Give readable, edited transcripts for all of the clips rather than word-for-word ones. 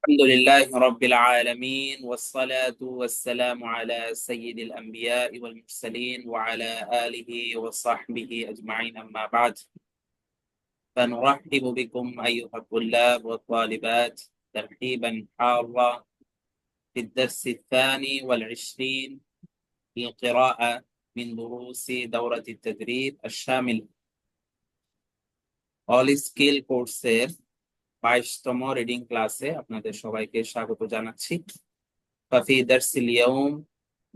الحمد لله رب العالمين والصلاة والسلام على سيد الأنبياء والمرسلين وعلى آله وصحبه أجمعين أما بعد فنرحب بكم أيها الطلاب والطالبات ترحيبا حارا في الدرس الثاني والعشرين في القراءة من دروس دورة التدريب الشامل All Skill কোর্সের 22তম reading ক্লাসে আপনাদের সবাইকে স্বাগত জানাচ্ছি। ففي درس اليوم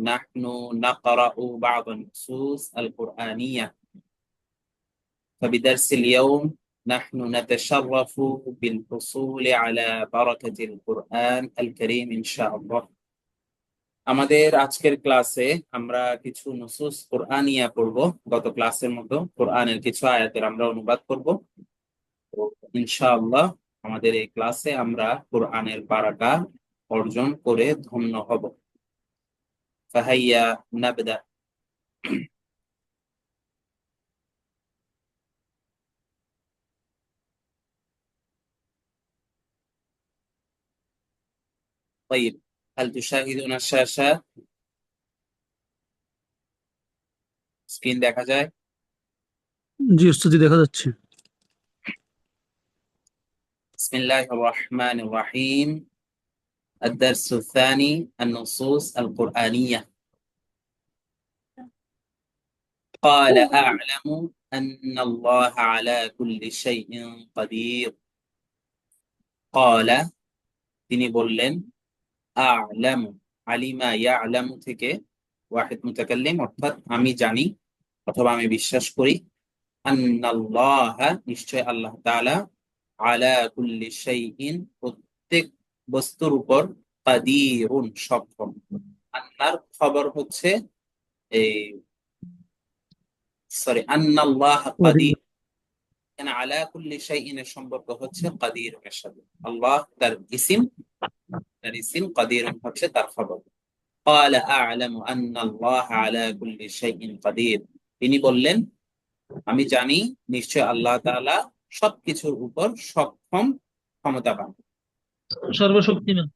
نحن نقرأ بعض النصوص القرآنية. فبدرس اليوم نحن نتشرف بالحصول على بركة القرآن الكريم إن شاء الله. আমাদের আজকের ক্লাসে আমরা কিছু নুসুস কোরআনিয়া পড়ব। গত ক্লাসের মতো কোরআনের কিছু আয়াতের আমরা অনুবাদ করব। তো ইনশাআল্লাহ আমাদের এই ক্লাসে আমরা কোরআনের বারাকা অর্জন করে ধন্য হব। فهيا نبدأ. طيب هل تشاهدون الشاشة؟ স্ক্রিন দেখা যায়? জি উস্তাদ, দেখা যাচ্ছে। بسم الله الرحمن الرحيم. الدرس الثاني النصوص القرآنية. قال أعلم أن الله على كل شيء قدير. قال তিনি বললেন, আ'লামু, আলিমা ইয়া'লামু থেকে ওয়াহিদ মুতাকাল্লিম অর্থাৎ আমি জানি অথবা আমি বিশ্বাস করি, আন্নাল্লাহা নিশ্চয় আল্লাহ তাআলা, আলা কুল্লি শাইইন প্রত্যেক বস্তুর উপর, কাদিরুন সক্ষম। আন্নার খবর হচ্ছে এই আন্নাল্লাহা কাদির, এখানে আলা কুল্লি শাইইনের সম্পর্ক হচ্ছে কাদির এর সাথে। আল্লাহ তার ইসিম কাদির হচ্ছে তার খবর। قال أعلم أن الله على كل شيء قدير, তিনি বললেন আমি জানি নিশ্চয় আল্লাহ তাআলা সবকিছুর উপর সক্ষম, ক্ষমতাবান। সর্বশক্তিমান।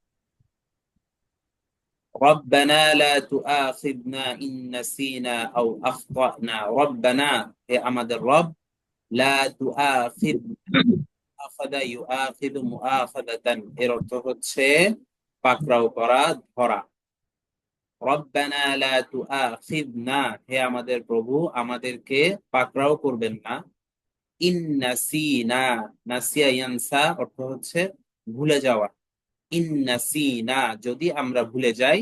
ربنا لا تؤاخذنا إن نسينا أو أخطأنا. ربنا হে আমাদের রব, লা তুআখিযনা, আখাযা ইউআখিযু মুআখাযাতান এর অর্থ হচ্ছে পাকড়াও করা, ধরা। রব্বানা লা তুআখিযনা, হে আমাদের প্রভু আমাদেরকে পাকড়াও করবেন না। ইন নাসিনা, নাসিয়া ইয়ানসা অর্থ হচ্ছে ভুলে যাওয়া। ইন নাসিনা যদি আমরা ভুলে যাই,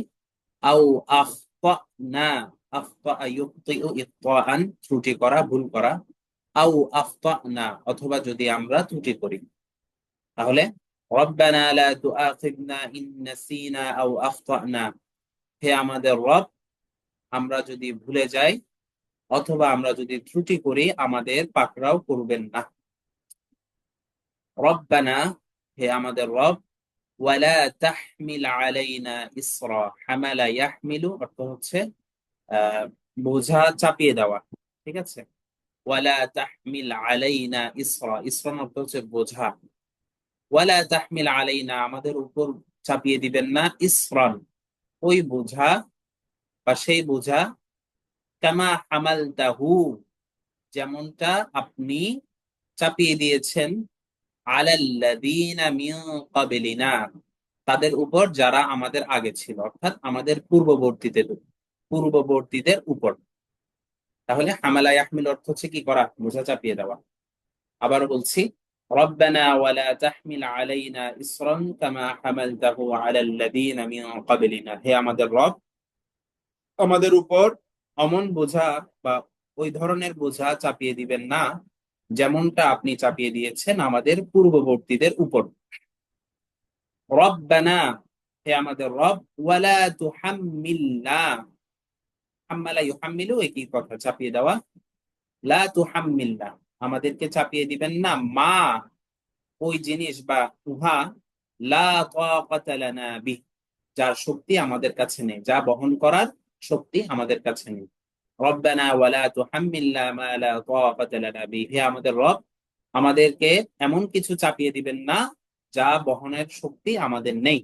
আও আখতানা, আখতা ইউখতিউ ইখতাআন ত্রুটি করা, ভুল করা, আও আখতানা অথবা যদি আমরা ত্রুটি করি। তাহলে রব্বানা লা তুআখিযনা ইন নাসিনা আও আখতানা, হে আমাদের রব আমরা যদি ভুলে যাই অথবা আমরা যদি ত্রুটি করি আমাদের পাকড়াও করবেন না। রব্বানা, হে আমাদের রব, ওয়ালা তাহমিল আলাইনা ইসরা, হামালা ইয়াহমিলু অর্থ হচ্ছে বোঝা চাপিয়ে দেওয়া, ঠিক আছে। ওয়ালা তাহমিল আলাইনা ইসরা, ইসরা অর্থ হচ্ছে বোঝা। ওয়ালা তাহমিল আলাইনা আমাদের উপর চাপিয়ে দিবেন না, ইসরান ওই বোঝা বা সেই বোঝা, কামা হামালতাহু যেমনটা আপনি চাপিয়ে দিয়েছেন, আলাল্লাযীনা মিন ক্বাবলিনা তাদের উপর যারা আমাদের আগে ছিল, অর্থাৎ আমাদের পূর্ববর্তীদের উপর। তাহলে হামালা ইয়াহমিল অর্থ হচ্ছে কি করা, বোঝা চাপিয়ে দেওয়া। আবার বলছি, রব্বানা ওয়ালা তাহমিল আলাইনা ইসরান কামা হামালতাহু আলাল্লাযীনা মিন ক্বাবলিনা, হে আমাদের রব আমাদের উপর অমন বোঝা বা ওই ধরনের বোঝা চাপিয়ে দিবেন না যেমনটা আপনি চাপিয়ে দিয়েছেন আমাদের পূর্ববর্তীদের উপর। রব্বানা, হে আমাদের রব, ওয়ালা তুহাম্মিলনা, হাম্মালা ইউহাম্মিলু একই কথা, চাপিয়ে দেওয়া। লা তুহাম্মিলনা আমাদেরকে চাপিয়ে দিবেন না, মা ওই জিনিস বা উহা, লা তাকাতা লানা বিহ যার শক্তি আমাদের কাছে নেই, যা বহন করার শক্তি আমাদের কাছে নেই। রব্বানা ওয়ালা তুহাম্মিলনা মা লা তাকাতা লানা বিহি, হে আমাদের রব আমাদেরকে এমন কিছু চাপিয়ে দিবেন না যা বহনের শক্তি আমাদের নেই।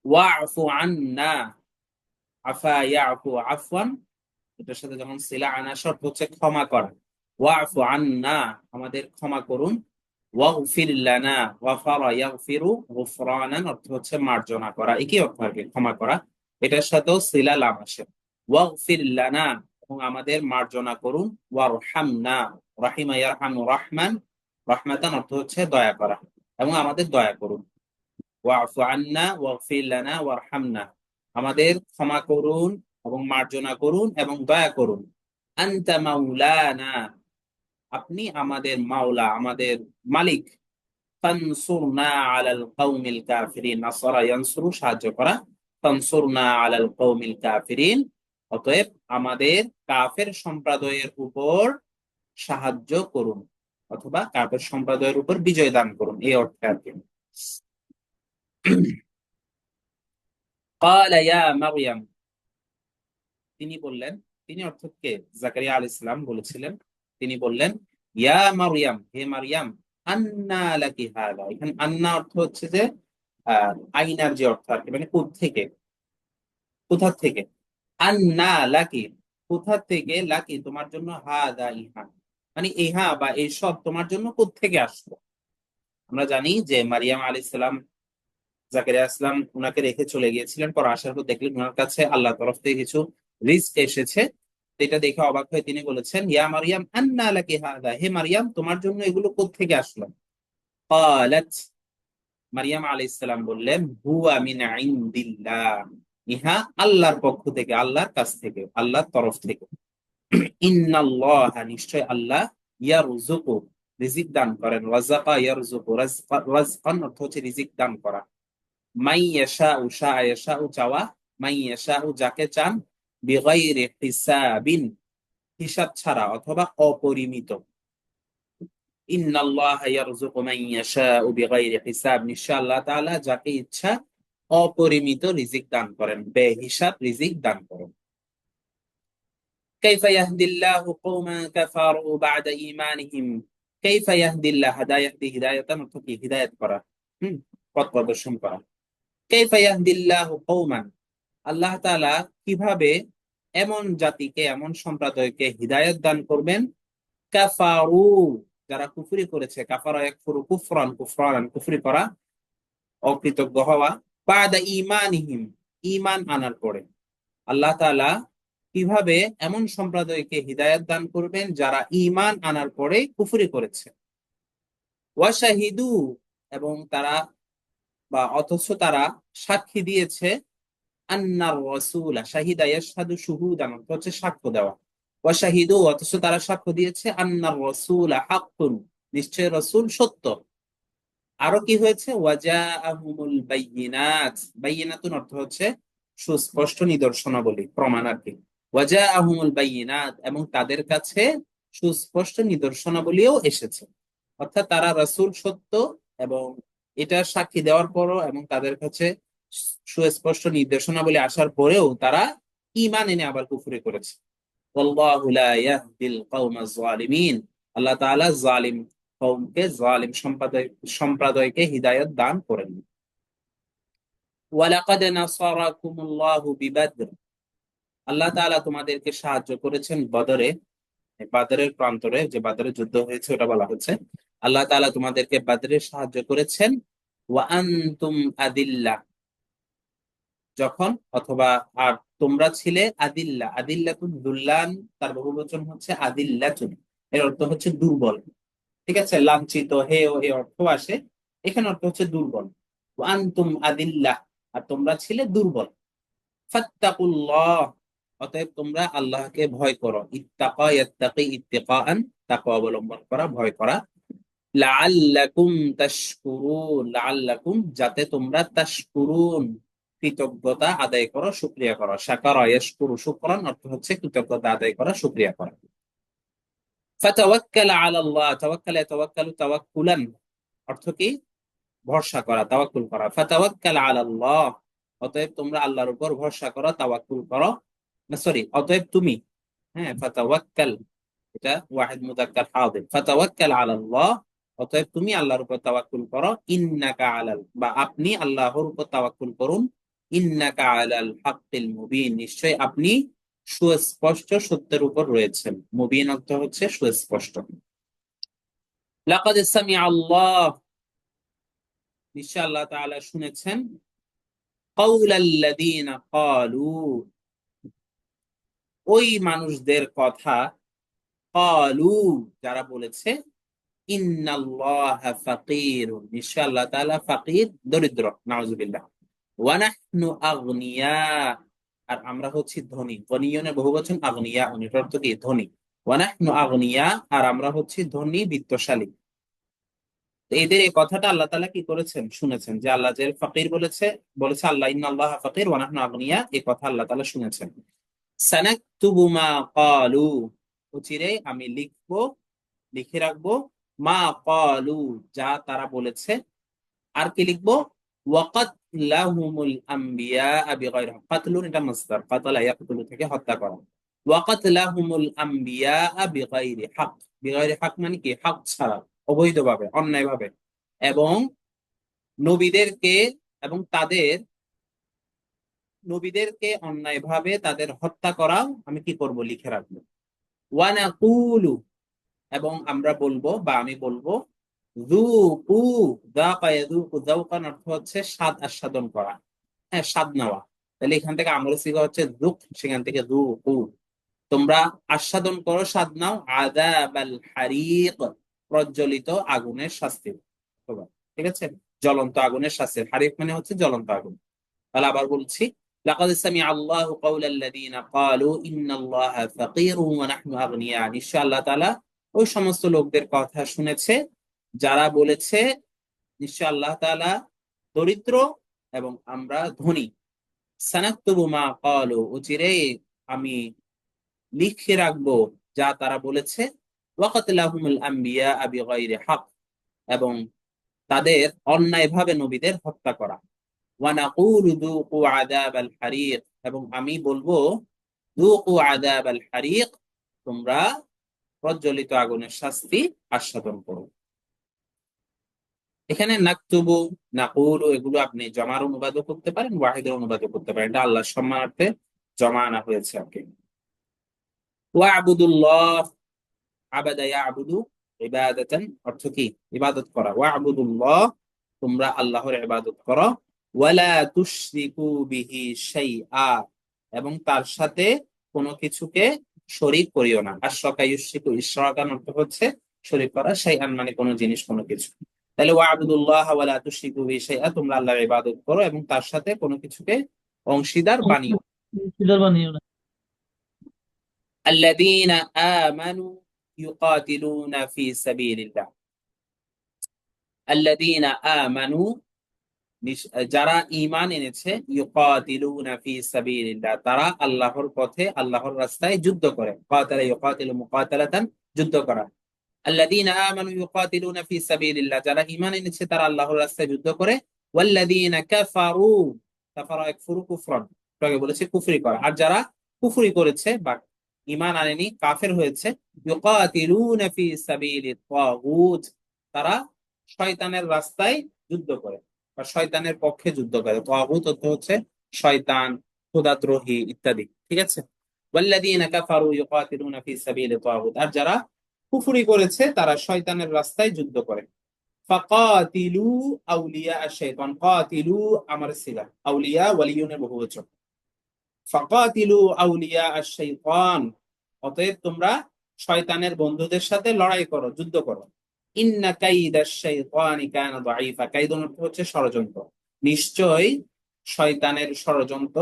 ওয়াফু আন্না, আফা ইয়াফু আফওয়ান, এটার সাথে যখন সিলা আনা শর্ত হচ্ছে ক্ষমা করা। ওয়াফু আন্না, আমাদের ক্ষমা করুন। ওয়াগফির লানা, ওয়াফারা ইয়াগফিরু গুফরানান, অর্থ হচ্ছে মার্জনা করা, একই অর্থ আর কি, ক্ষমা করা। এটার সাথেও সিলা লাম আসে। ওয়াগফির লানা, এবং আমাদের মার্জনা করুন। ওয়ারহামনা, রাহিমা ইয়ারহামু রাহমান, রাহমাতান অর্থ হচ্ছে দয়া করা, এবং আমাদের দয়া করুন। ওয়াফু আন্না ওয়াগফির লানা ওয়ারহামনা, আমাদের ক্ষমা করুন এবং মার্জনা করুন এবং দয়া করুন। আনতা মাওলানা, আপনি আমাদের মাওলা, আমাদের মালিক। ফানসুরনা আলাল কওমিল কাফিরিন, নাসরা ইয়ানসুরু, সাহায্য করা। ফানসুরনা আলাল কওমিল কাফিরিন, অতএব আমাদের কাফের সম্প্রদায়ের উপর সাহায্য করুন, অথবা কাফের সম্প্রদায়ের উপর বিজয় দান করুন, এই অর্থে আর কি। قال يا مريم, তিনি বললেন, তিনি অর্থাৎ কে? জাকারিয়া আলাইহিস সালাম বলেছিলেন, তিনি বললেন, ইয়া মারইয়াম, হে মারইয়াম, আন্না লাকি হাদা। এখানে আন্না অর্থ হচ্ছে যে আইনার যে অর্থ আর কি, মানে কোত্থেকে, কোথা থেকে। আন্না লাকি, কোথা থেকে, লাকি তোমার জন্য, হাদা ইহা, মানে ইহা বা এইসব তোমার জন্য কোত্থেকে আসলো। আমরা জানি যে মারিয়াম আলাইহিস সালাম, জাকারিয়া আসলাম উনাকে রেখে চলে গিয়েছিলেন, পর আসার পর দেখলেন ওনার কাছে আল্লাহ তরফ থেকে কিছু রিস্ক এসেছে। তো এটা দেখে অবাক হয়ে তিনি বলেছেন, ইয়া মারিয়াম আন্না লাকি হাদা, হে মারিয়াম তোমার জন্য এগুলো কোত্থেকে আসলো। ক্বালাত, মারিয়াম আলাইহিস সালাম বললেন, হুয়া মিন ইনদিল্লাহ, ইহা আল্লাহর পক্ষ থেকে, আল্লাহর কাছ থেকে, আল্লাহর তরফ থেকে। ইন্নাল্লাহ, নিশ্চয় আল্লাহ, ইয়ারযুকু, রিজিক দান করেন। রাযাকা ইয়ারযুকু, রাজকান অর্থ হচ্ছে রিজিক দান করা। মাই ইয়াশাউ, শাআ ইয়াশাউ চাওয়া, মাই ইয়াশাউ যাকে চান, বিগাইরি হিসাবিন, হিসাব ছাড়া অথবা অপরিমিত। ইন্নাল্লাহা ইয়ারযুকু মান ইয়াশাউ বিগাইরি হিসাব, নিশ্চয় আল্লাহ তাআলা যাকে ইচ্ছা অপরিমিত রিজিক দান করেন, বেহিসাব রিজিক দান করেন। কাইফা ইয়াহদিল্লাহু কওমান কাফারু বা'দা ঈমানিহিম, কাইফা ইয়াহদিল্লাহ, হাদা ইয়াহদি হিদায়াতান অর্থ কি, হিদায়াত করা, পথ প্রদর্শন করা। কাইফা ইয়াহদিল্লাহু কওমান, আল্লাহ তাআলা কিভাবে এমন জাতিকে, এমন সম্প্রদায়কে হিদায়াত দান করবেন। কাফারু, যারা কুফরি করেছে, কাফারা ইয়াকফুরু কুফরান, কুফরান কুফরি করা, অকৃতজ্ঞ হওয়া। বাদা ঈমানিহিম, ঈমান আনার পরে। আল্লাহ তাআলা কিভাবে এমন সম্প্রদায়কে হিদায়াত দান করবেন যারা ঈমান আনার পরে কুফরি করেছে। ওয়া শাহিদু, এবং তারা বা অথচ তারা সাক্ষী দিয়েছে। আন্নার রাসূলা, শাহিদা ইয়াশহাদু শুহুদান অর্থ হচ্ছে সাক্ষ্য দেওয়া। ওয়া শাহিদু, অথচ তারা সাক্ষ্য দিয়েছে। আন্নার রাসূলা হাক্কুন, নিশ্চয় রাসূল সত্য। আরো কি হয়েছে, ওয়াজাআহুমুল বায়িনাত, বায়িনাতুন অর্থ হচ্ছে সুস্পষ্ট নিদর্শনাবলী, প্রমাণ আর কি। ওয়াজাআহুমুল বায়িনাত, এবং তাদের কাছে সুস্পষ্ট নিদর্শনাবলীও এসেছে। অর্থাৎ তারা রাসূল সত্য, এবং এটা সাক্ষী দেওয়ার পরও, এবং তাদের কাছে সুস্পষ্ট নির্দেশনাবলী আসার পরেও তারা ঈমান এনে আবার কুফরি করেছে। ওয়াল্লাহু লা ইয়াহদিল কওমাজ যালিমিন, আল্লাহ তাআলা জালিম কওমকে, জালিম সম্প্রদায়কে হিদায়াত দান করেন। ওয়ালাকাদ নাসারাকুমুল্লাহু বিবাদর, আল্লাহ তাআলা তোমাদেরকে সাহায্য করেছেন বদরে, বাদরের প্রান্তরে, যে বাদরের যুদ্ধ হয়েছে ওটা বলা হচ্ছে। আল্লাহ তাআলা তোমাদেরকে বাদরে সাহায্য করেছেন। ওয়া আনতুম আদিল্লা, যখন, অথবা আর তোমরা ছিলে আদিল্লা, আদিল্লাতুন দুল্লান, তার বহুবচন হচ্ছে আদিল্লাতুন, এর অর্থ হচ্ছে দুর্বল। ঠিক আছে, লাঞ্ছিত, হে ও এ অর্থ আসে, এখানে অর্থ হচ্ছে দুর্বল। ওয়া আনতুম আদিল্লাহ, আর তোমরা ছিলে দুর্বল। ফাত্তাকুল্লাহ, অতএব তোমরা আল্লাহকে ভয় করো। ইত্তাকা ইয়াত্তাকি ইত্তিকাআন, তাকওয়া অবলম্বন করা, ভয় করা। লাআল্লাকুম তাশকুরুন, লাআল্লাকুম যাতে তোমরা, তাশকুরুন কৃতজ্ঞতা আদায় করো, শুকরিয়া করো। শাকারা ইয়াশকুরু শুকরান অর্থ হচ্ছে কৃতজ্ঞতা আদায় করা, শুকরিয়া করা। ফাতাওয়াক্কাল আলাল্লাহ, তাওয়াক্কাল ইয়াতাওয়াক্কালু তাওয়াক্কুলান অর্থ কি, ভরসা করা, তাওয়াক্কুল করা। ফাতাওয়াক্কাল আলাল্লাহ, অতএব তোমরা আল্লাহর উপর ভরসা করো, তাওয়াক্কুল করো, না সরি, অতএব তুমি, হ্যাঁ, ফাতাওয়াক্কাল, এটা ওয়াহিদ মুযাক্কার হাদির। ফাতাওয়াক্কাল আলাল্লাহ, অতএব তুমি আল্লাহর উপর তাওয়াক্কুল করো, ইন্নাকা আলাল, বা আপনি আল্লাহর উপর তাওয়াক্কুল করুন, ইন্নাকা আলাল হাক্কিল মুবিন, নিশ্চয় আপনি সুস্পষ্ট সত্যের উপর রয়েছেন। মুবিন অর্থ হচ্ছে সুস্পষ্ট। লাকাদ সামিআ আল্লাহ, নিশ্চয় আল্লাহ তাআলা শুনেছেন, কাউলাল্লাযীনা ক্বালু, ওই মানুষদের কথা, ক্বালু, যারা বলেছে, ইন্নাল্লাহা ফাকীরুন, নিশ্চয় আল্লাহ তাআলা ফাকির, দরিদ্র, নাউযুবিল্লাহ, ওয়া নাহনু আগনিয়া, আর আমরা হচ্ছি ধনী। গনিয়নের বহুবচন আগনিয়া, এটার অর্থ কি? ধনী। ওয়া নাহনু আগনিয়া, আর আমরা হচ্ছি ধনী, বিত্তশালী। তো এদের এই কথাটা আল্লাহ তাআলা কি করেছেন? শুনেছেন, যে আল্লাহ যে ফাকির বলেছে, বলেছে আল্লাহ ইন্নাল্লাহা ফাকির ওয়া নাহনু আগনিয়া, এই কথা আল্লাহ তাআলা শুনেছেন। সানাকতুবু মা ক্বালু, অচিরে আমি লিখবো, লিখে রাখবো, মা ক্বালু, যা তারা বলেছে। আর কি লিখবো? ওয়াকাতলাহুমুল আম্বিয়া বিগাইরি হক, কাতলুন এটা মাসদার, কাতালা ইয়াকতুলু থেকে হত্যা করা। ওয়াকাতলাহুমুল আম্বিয়া বিগাইরি হক, বিগাইরি হক মানে কি? হক ছাড়া, অবৈধভাবে, অন্যায়ভাবে। এবং নবীদেরকে, এবং তাদের নবীদেরকে অন্যায়ভাবে তাদের হত্যা করাও আমি কি করব? লিখে রাখবো। ওয়ানাকুলু, এবং আমরা বলবো, বা আমি বলবো, যুকু, যাকা ইয়াযুকু, যাওকান অর্থ হচ্ছে স্বাদ আস্বাদন করা, হ্যাঁ, স্বাদ নেওয়া। তাহলে এখান থেকে আমলের সিগা হচ্ছে যুক, সেখান থেকে যুকু, তোমরা আস্বাদন করো, স্বাদ নাও, আযাবাল হারিক, প্রজ্বলিত আগুনের শাস্তি। ঠিক আছে, জ্বলন্ত আগুনের শাস্তি। হারিক মানে হচ্ছে জ্বলন্ত আগুন। তাহলে আবার বলছি, লাকাদ সামিআ আল্লাহু কাওলাল্লাযীনা ক্বালু ইন্নাল্লাহা ফাকীরুন ওয়া নাহনু আগনিয়া, নিশ্চয় আল্লাহ তাআলা ওই সমস্ত লোকদের কথা শুনেছে যারা বলেছে, নিশ্চয় আল্লাহ তাআলা দরিদ্র এবং আমরা ধনী। সানাকতুবু মা ক্বালু, অচিরে আমি লিখে রাখবো যা তারা বলেছে। ওয়াকাতলাহুমুল আম্বিয়া বিগাইরি হক, এবং তাদের অন্যায়ভাবে নবীদের হত্যা করা। ওয়া নাকুলু যুকু আযাবাল হারিক, এবং আমি বলবো, যুকু আযাবাল হারিক, তোমরা প্রজ্বলিত আগুনের শাস্তি আস্বাদন করো। এখানে নাকতুবু, নাকুলু, এগুলো আপনি জমার অনুবাদও করতে পারেন, ওয়াহিদের অনুবাদও করতে পারেন, এটা আল্লাহর সম্মানার্থে জমা আনা হয়েছে আর কি। ওয়া'বুদুল্লাহ, আবাদা ইয়া'বুদু ইবাদাতান, অর্থ কি? ইবাদত করা। ওয়া'বুদুল্লাহ, তোমরা আল্লাহর ইবাদত করো। ওয়ালা তুশরিকু বিহি শাইআ, এবং তার সাথে কোনো কিছুকে শরীক করিও না। আশরাকা ইউশরিকু, ইশরাকান অর্থ হচ্ছে শরীক করা, শাইআন মানে কোনো জিনিস, কোনো কিছু। তাহলে ওয়া'বুদুল্লাহ ওয়ালা তুশরিকু বিহি শাইআ, তোমরা আল্লাহর ইবাদত করো এবং তার সাথে কোনো কিছুকে অংশীদার বানিও। অংশীদার বানিও না। আল্লাযীনা আমানু ইউকাতিলুনা ফি সাবিলিল্লাহ, আল্লাযীনা আমানু, যারা ঈমান এনেছে, ইউকাতিলুনা ফি সাবিলিল্লাহ, তারা আল্লাহর পথে, আল্লাহর রাস্তায় যুদ্ধ করে। কাতালা ইউকাতিলু মুকাতালাতান, যুদ্ধ করা। আল্লাযীনা আমানু ইউকাতিলুনা ফি সাবিলিল্লাহ, যারা ঈমান এনেছে তারা আল্লাহর রাস্তায় যুদ্ধ করে। ওয়াল্লাযীনা কাফারু, কাফারা ইয়াকফুরু কুফরান, আগে বলেছে কুফরি করা। আর যারা কুফরি করেছে বা ঈমান আনেনি, কাফের হয়েছে, ইউকাতিলুনা ফি সাবিলিত তাগুত, তারা শয়তানের রাস্তায় যুদ্ধ করে বা শয়তানের পক্ষে যুদ্ধ করে। তাগুত অর্থ হচ্ছে শয়তান, খোদাদ্রোহী ইত্যাদি। ঠিক আছে, ওয়াল্লাযীনা কাফারু ইউকাতিলুনা ফি সাবিলিত তাগুত, আর যারা কুফরি করেছে তারা শয়তানের রাস্তায় যুদ্ধ করে। ফাকাতিলু আউলিয়া আশ-শাইতান, কাতিলু আমার সিগা, আউলিয়া ওয়ালিয়ুনের বহুবচন। ফাকাতিলু আউলিয়া আশ-শাইতান, অতএব তোমরা শয়তানের বন্ধুদের সাথে লড়াই করো, যুদ্ধ করো। ইন্না কাইদাশ শাইতানি কানা দাঈফা, কাইদুন অর্থ হচ্ছে ষড়যন্ত্র, নিশ্চয় শয়তানের ষড়যন্ত্র,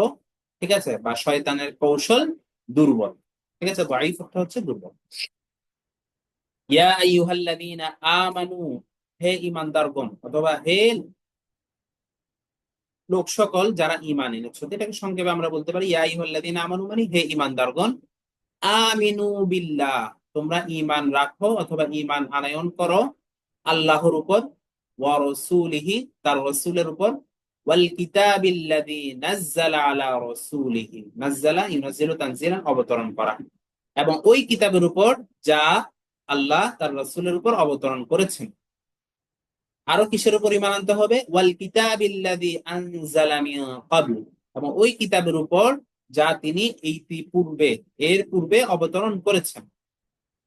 ঠিক আছে, বা শয়তানের কৌশল দুর্বল। ঠিক আছে, দাঈফ অর্থ হচ্ছে দুর্বল। ইয়া আইয়ুহাল্লাযীনা আমানু, হে ঈমানদারগণ, অথবা হে লোক সকল যারা ঈমান এনেছো, এটাকে সংক্ষেপে আমরা বলতে পারি ইয়া আইয়ুহাল্লাযীনা আমানু মানে হে ঈমানদারগণ। আমিনু বিল্লাহ, তোমরা ঈমান রাখো অথবা ঈমান আনয়ন করো আল্লাহর উপর, ওয়া রাসূলিহি, তার রাসূলের উপর, ওয়াল কিতাবিল্লাযী নাযালা আলা রাসূলিহি, নাযালা ইউনাজিলু তানজিলান, অবতরণ করা, এবং ওই কিতাবের উপর যা আল্লাহ তার রাসূলের উপর অবতরণ করেছেন। আরো কিসের উপর ঈমান আনতে হবে? ওয়াল কিতাবিল্লাযী আনজালা মিন ক্বাবল, এবং ওই কিতাবের উপর যা তিনি এর পূর্বে অবতরণ করেছেন,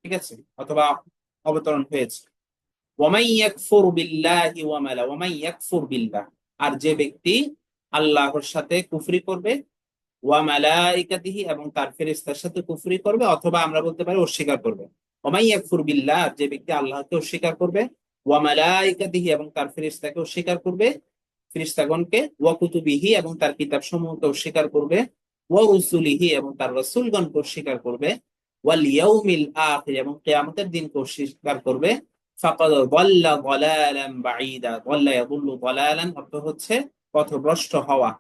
ঠিক আছে, অথবা অবতরণ হয়েছে। ওয়ামান ইয়াকফুর বিল্লাহি ওয়ামান ইয়াকফুর বিল্লাহ, আর যে ব্যক্তি আল্লাহর সাথে কুফরি করবে, ওয়া মালাইকাতিহি, এবং তার ফেরেশতার সাথে কুফরি করবে, অথবা আমরা বলতে পারি অস্বীকার করবে। ওয়া ইয়াকফুর বিল্লাহ, যে ব্যক্তি আল্লাহকে অস্বীকার করবে, ওয়া মালাইকাতিহি, এবং তার ফেরেশতাকে অস্বীকার করবে, ফেরেশতাগণকে, ওয়া কুতুবিহি, এবং তার কিতাব সমূহকে অস্বীকার করবে, ওয়া রুসুলিহি, এবং তার রাসূলগণকে অস্বীকার করবে, ওয়াল ইয়াউমিল আখির, এবং কিয়ামতের দিনকে অস্বীকার করবে, ফাকাদ যাল্লা যালালান বাঈদা। যাল্লা ইয়াদুল্লু যালালান অর্থ হচ্ছে পথভ্রষ্ট হওয়া,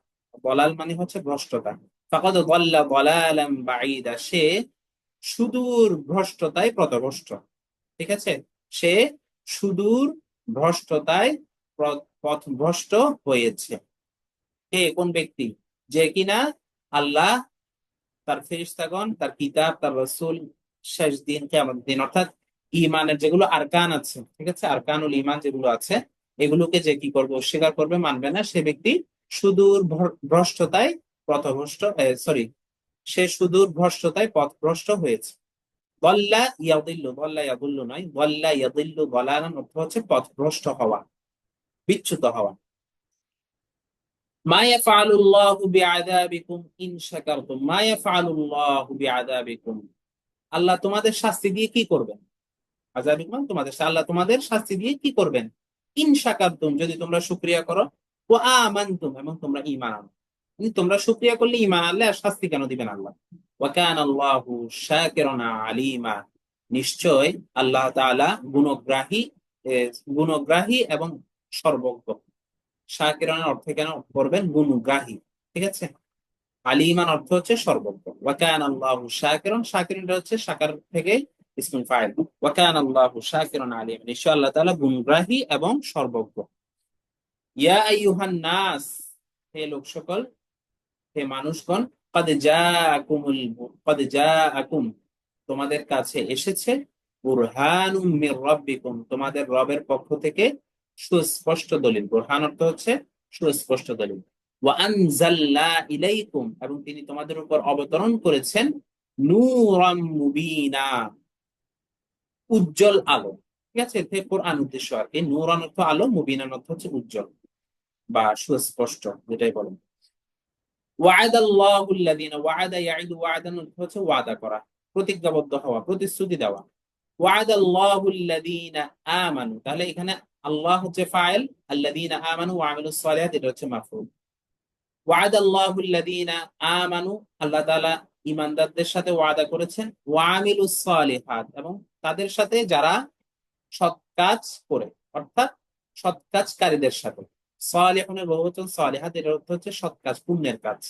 দলাল মানে হচ্ছে ভ্রষ্টতা। ফাকাদ যাল্লা যালালান বাঈদা, সে সুদূর ভ্রষ্টতায় পথভ্রষ্ট, ঠিক আছে, সে সুদূর ভ্রষ্টতায় পথভ্রষ্ট হয়েছে। কে, কোন ব্যক্তি? যে কিনা আল্লাহ, তার ফেরেশতাগণ, তার কিতাব, তার রাসূল, শেষ দিন, কিয়ামত দিন, অর্থাৎ ঈমানের যেগুলো আরকান আছে, ঠিক আছে, আরকানুল ঈমান যেগুলো আছে, এগুলোকে যে কি করবে, অস্বীকার করবে, মানবে না, সে ব্যক্তি সুদূর ভ্রষ্টতায় পথভ্রষ্ট, সরি, সে সুদূর ভ্রষ্টতায় পথভ্রষ্ট হয়েছে। দল্লা ইয়াদিল্লু, দল্লা ইয়াদুল্লু নয়, দল্লা ইয়াদিল্লু দলালান অর্থ হচ্ছে পথভ্রষ্ট হওয়া, বিচ্যুত হওয়া। মা ইয়াফআলুল্লাহু বিআযাবিকুম ইন শাকারতুম, মা ইয়াফআলুল্লাহু বিআযাবিকুম, আল্লাহ তোমাদের শাস্তি দিয়ে কি করবেন? আযাবিকুম মানে তোমাদের, আল্লাহ তোমাদের শাস্তি দিয়ে কি করবেন? ইন শাকারতুম, যদি তোমরা শুকরিয়া করো, ওয়া আমানতুম, এবং তোমরা ঈমান আনো। মানে তোমরা শুকরিয়া করলে, ঈমান আনলে আর শাস্তি কেন দিবেন আল্লাহ? ওয়া কানা আল্লাহু শাকিরান আলিমা, নিশ্চয় আল্লাহ তাআলা গুণগ্রাহী, এ, গুণগ্রাহী এবং সর্বজ্ঞ। শাকিরান অর্থ কেন করবেন? গুণগ্রাহী, ঠিক আছে। আলিমান অর্থ হচ্ছে সর্বজ্ঞ। ওয়া কানা আল্লাহু শাকিরান, শাকিরটা হচ্ছে শাকার থেকে ইসমুল ফাইল। ওয়া কানা আল্লাহু শাকিরান আলিম, নিশ্চয় আল্লাহ তাআলা গুণগ্রাহী এবং সর্বজ্ঞ। ইয়া আইয়ুহান নাস, হে লোক সকল, হে মানুষগণ, ক্বাদ জাআকুম, তোমাদের কাছে এসেছে, বুরহানুম মির রাব্বিকুম, তোমাদের রবের পক্ষ থেকে সুস্পষ্ট দলিল। বুরহান অর্থ হচ্ছে সুস্পষ্ট দলিল। ওয়া আনজালনা ইলাইকুম, এবং তিনি তোমাদের উপর অবতরণ করেছেন, নূরাম মুবিনা, উজ্জ্বল আলো, ঠিক আছে, এতে কোরআন উদ্দেশ্য আর কি। নূরান অর্থ আলো, মুবিনান অর্থ হচ্ছে উজ্জ্বল বা সুস্পষ্ট, যেটাই বলেন। ওয়া'দাল্লাহু আল্লাযীনা, ওয়া'দা ইয়া'iদু ওয়া'দান অর্থ হচ্ছে ওয়াদা করা, প্রতিজ্ঞাবদ্ধ হওয়া, প্রতিশ্রুতি দেওয়া। ওয়া'দাল্লাহু আল্লাযীনা আমানু, তাহলে এখানে আল্লাহ হচ্ছে ফাইল, আল্লাযীনা আমানু ওয়া আমিলুস সালিহাত এটা হচ্ছে মাফউল। ওয়া'দাল্লাহু আল্লাযীনা আমানু, আল্লাহ তাআলা ঈমানদারদের সাথে ওয়াদা করেছেন, ওয়া আমিলুস সালিহাত, এবং তাদের সাথে যারা সৎ কাজ করে, অর্থাৎ সৎ কাজকারীদের সাথে। সালিহুনের বহুবচন সালিহাত, এর অর্থ হচ্ছে সৎ কাজ, পুণ্যের কাজ।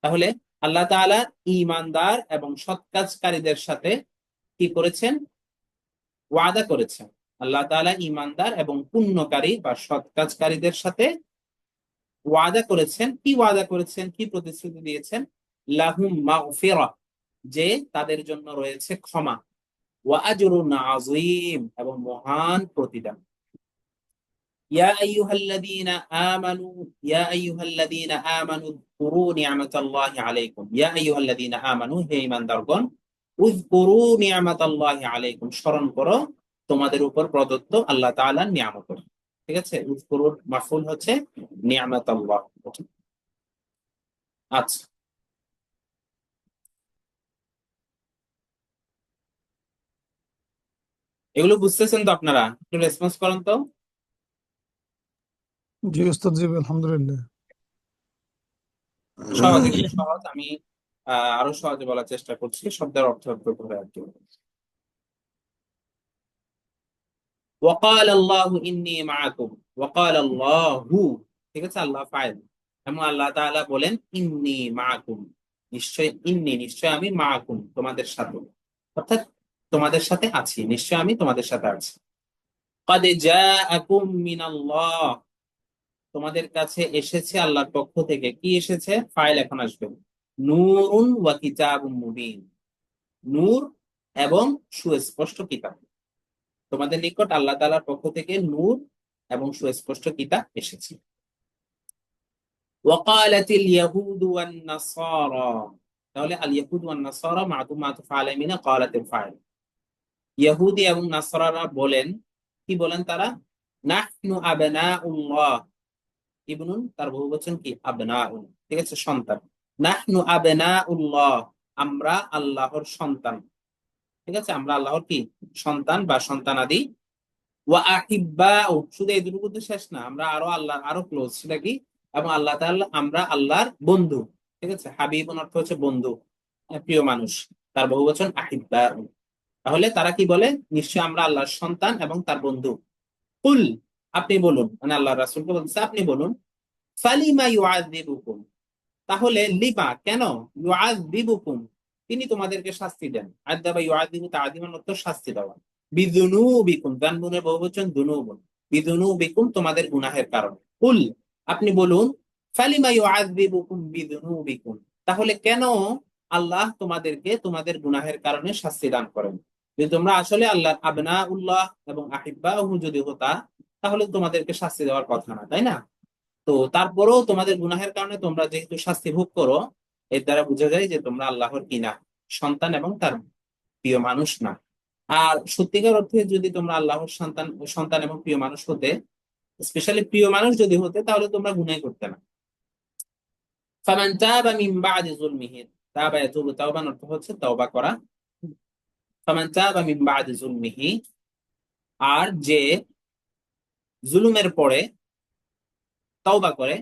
তাহলে আল্লাহ তাআলা ঈমানদার এবং সৎ কাজকারীদের সাথে কি করেছেন? ওয়াদা করেছেন। আল্লাহ তাআলা ঈমানদার এবং পুণ্যকারী বা সৎ কাজকারীদের সাথে ওয়াদা করেছেন। কি ওয়াদা করেছেন, কি প্রতিশ্রুতি দিয়েছেন? লাহুম মাগফিরাহ, যে তাদের জন্য রয়েছে ক্ষমা, ওয়া আজরুন আযীম, এবং মহান প্রতিদান। ইয়া আইয়ুহাল্লাযীনা আমানু, ইয়া আইয়ুহাল্লাযীনা আমানু উযকুরু নি'মাতাল্লাহি আলাইকুম, ইয়া আইয়ুহাল্লাযীনা আমানু, হে ঈমানদারগণ, উযকুরু নি'মাতাল্লাহি আলাইকুম, স্মরণ করো তোমাদের উপর প্রদত্ত আল্লাহ তাআলার নিয়ামত, ঠিক আছে। উযকুরুর মাফউল হচ্ছে নি'মাতাল্লাহ। আচ্ছা, এগুলো বুঝতেছেন তো আপনারা? একটু রেসপন্স করেন তো। জি ওস্তাদ, জি আলহামদুলিল্লাহ। সহজ, এগুলো সহজ। আমি আরো সহজে বলার চেষ্টা করছি, শব্দের অর্থ করে আর কি। ওয়াকাল আল্লাহু ইন্নী মাআকুম, ওয়াকাল আল্লাহু, ঠিক আছে, আল্লাহ ফাইল, এবং আল্লাহ তাআলা বলেন ইন্নী মাআকুম, নিশ্চয়, ইন্নী নিশ্চয় আমি, মাআকুম তোমাদের সাথে, অর্থাৎ তোমাদের সাথে আছি, নিশ্চয় আমি তোমাদের সাথে আছি। ক্বাদ জাআকুম মিনাল্লাহ, তোমাদের কাছে এসেছে আল্লাহর পক্ষ থেকে। কি এসেছে? ফাইল এখন আসবে। নূরুন ওয়া কিতাবুম মুবিন, নূর এবং সুস্পষ্ট কিতাব। তোমাদের নিকট আল্লাহ তাআলার পক্ষ থেকে নূর এবং সুস্পষ্ট কিতাব এসেছে। ওয়াকালাতিল ইয়াহুদু ওয়ান নাসারা, তাহলে আল ইয়াহুদ ওয়ান নাসারা মা'তুফ মা'তুফ আলাইহি মিনা ক্বালাতিল ফাইল। ইহুদি এবং নাসারারা বলেন, কি বলেন তারা? নাহনু আবনাউল্লাহ, ইবনুন তার বহুবচন কি? আবনাউন, ঠিক আছে, সন্তান। নাহনু আবনাউল্লাহ, আমরা আল্লাহর সন্তান, ঠিক আছে, আমরা আল্লাহর কি? সন্তান বা সন্তানাদি। ওয়া আহিব্বাউ, শুধু এই দুটোর মধ্যে শেষ না, আমরা আরো আল্লাহ আরো ক্লোজ, সেটা কি? এবং আল্লাহ তাআলা, আমরা আল্লাহর বন্ধু, ঠিক আছে। হাবিবুন অর্থ হচ্ছে বন্ধু, প্রিয় মানুষ, তার বহুবচন আহিব্বাউ। তাহলে তারা কি বলে? নিশ্চয় আমরা আল্লাহর সন্তান এবং তার বন্ধু। কুল, আপনি বলুন, মানে আল্লাহ রাসূলকে বলছে আপনি বলুন, ফালিমা ইউআযিবুকুম, তাহলে লিমা কেন, ইউআযিবুকুম তিনি তোমাদেরকে শাস্তি দেন। আযাবা ইউআযিবু তা'যীমান অর্থ শাস্তি দেওয়া। বিযুনুবিকুম, যানবুনের বহুবচন দুনুবুন, বিযুনুবিকুম তোমাদের গুনাহের কারণে। কুল, আপনি বলুন, ফালিমা ইউআযিবুকুম বিযুনুবিকুম, তাহলে কেন আল্লাহ তোমাদেরকে তোমাদের গুনাহের কারণে শাস্তি দান করেন? যদি তোমরা আসলে আল্লাহর আবনাউল্লাহ এবং আহিব্বাহু যদি হতা, তাহলে তোমাদেরকে শাস্তি দেওয়ার কথা না, তাই না? তো তারপরেও তোমাদের গুনাহের কারণে তোমরা যেহেতু শাস্তি ভোগ করো, এর দ্বারা বোঝা যায় যে তোমরা আল্লাহর কি না, সন্তান এবং তার প্রিয় মানুষ না। আর সত্যিকার অর্থে যদি তোমরা আল্লাহর সন্তান সন্তান এবং প্রিয় মানুষ হতে, স্পেশালি প্রিয় মানুষ যদি হতে, তাহলে তোমরা গুনাহ করতে না। ফামান তাবা মিন বাদি যুলমিহি, তাবা ইয়াতুবু, তাওবান অর্থ হচ্ছে তওবা করা। ফামান তাবা মিন বাদি যুলমিহি, আর যে জুলুমের পরে তওবা করে,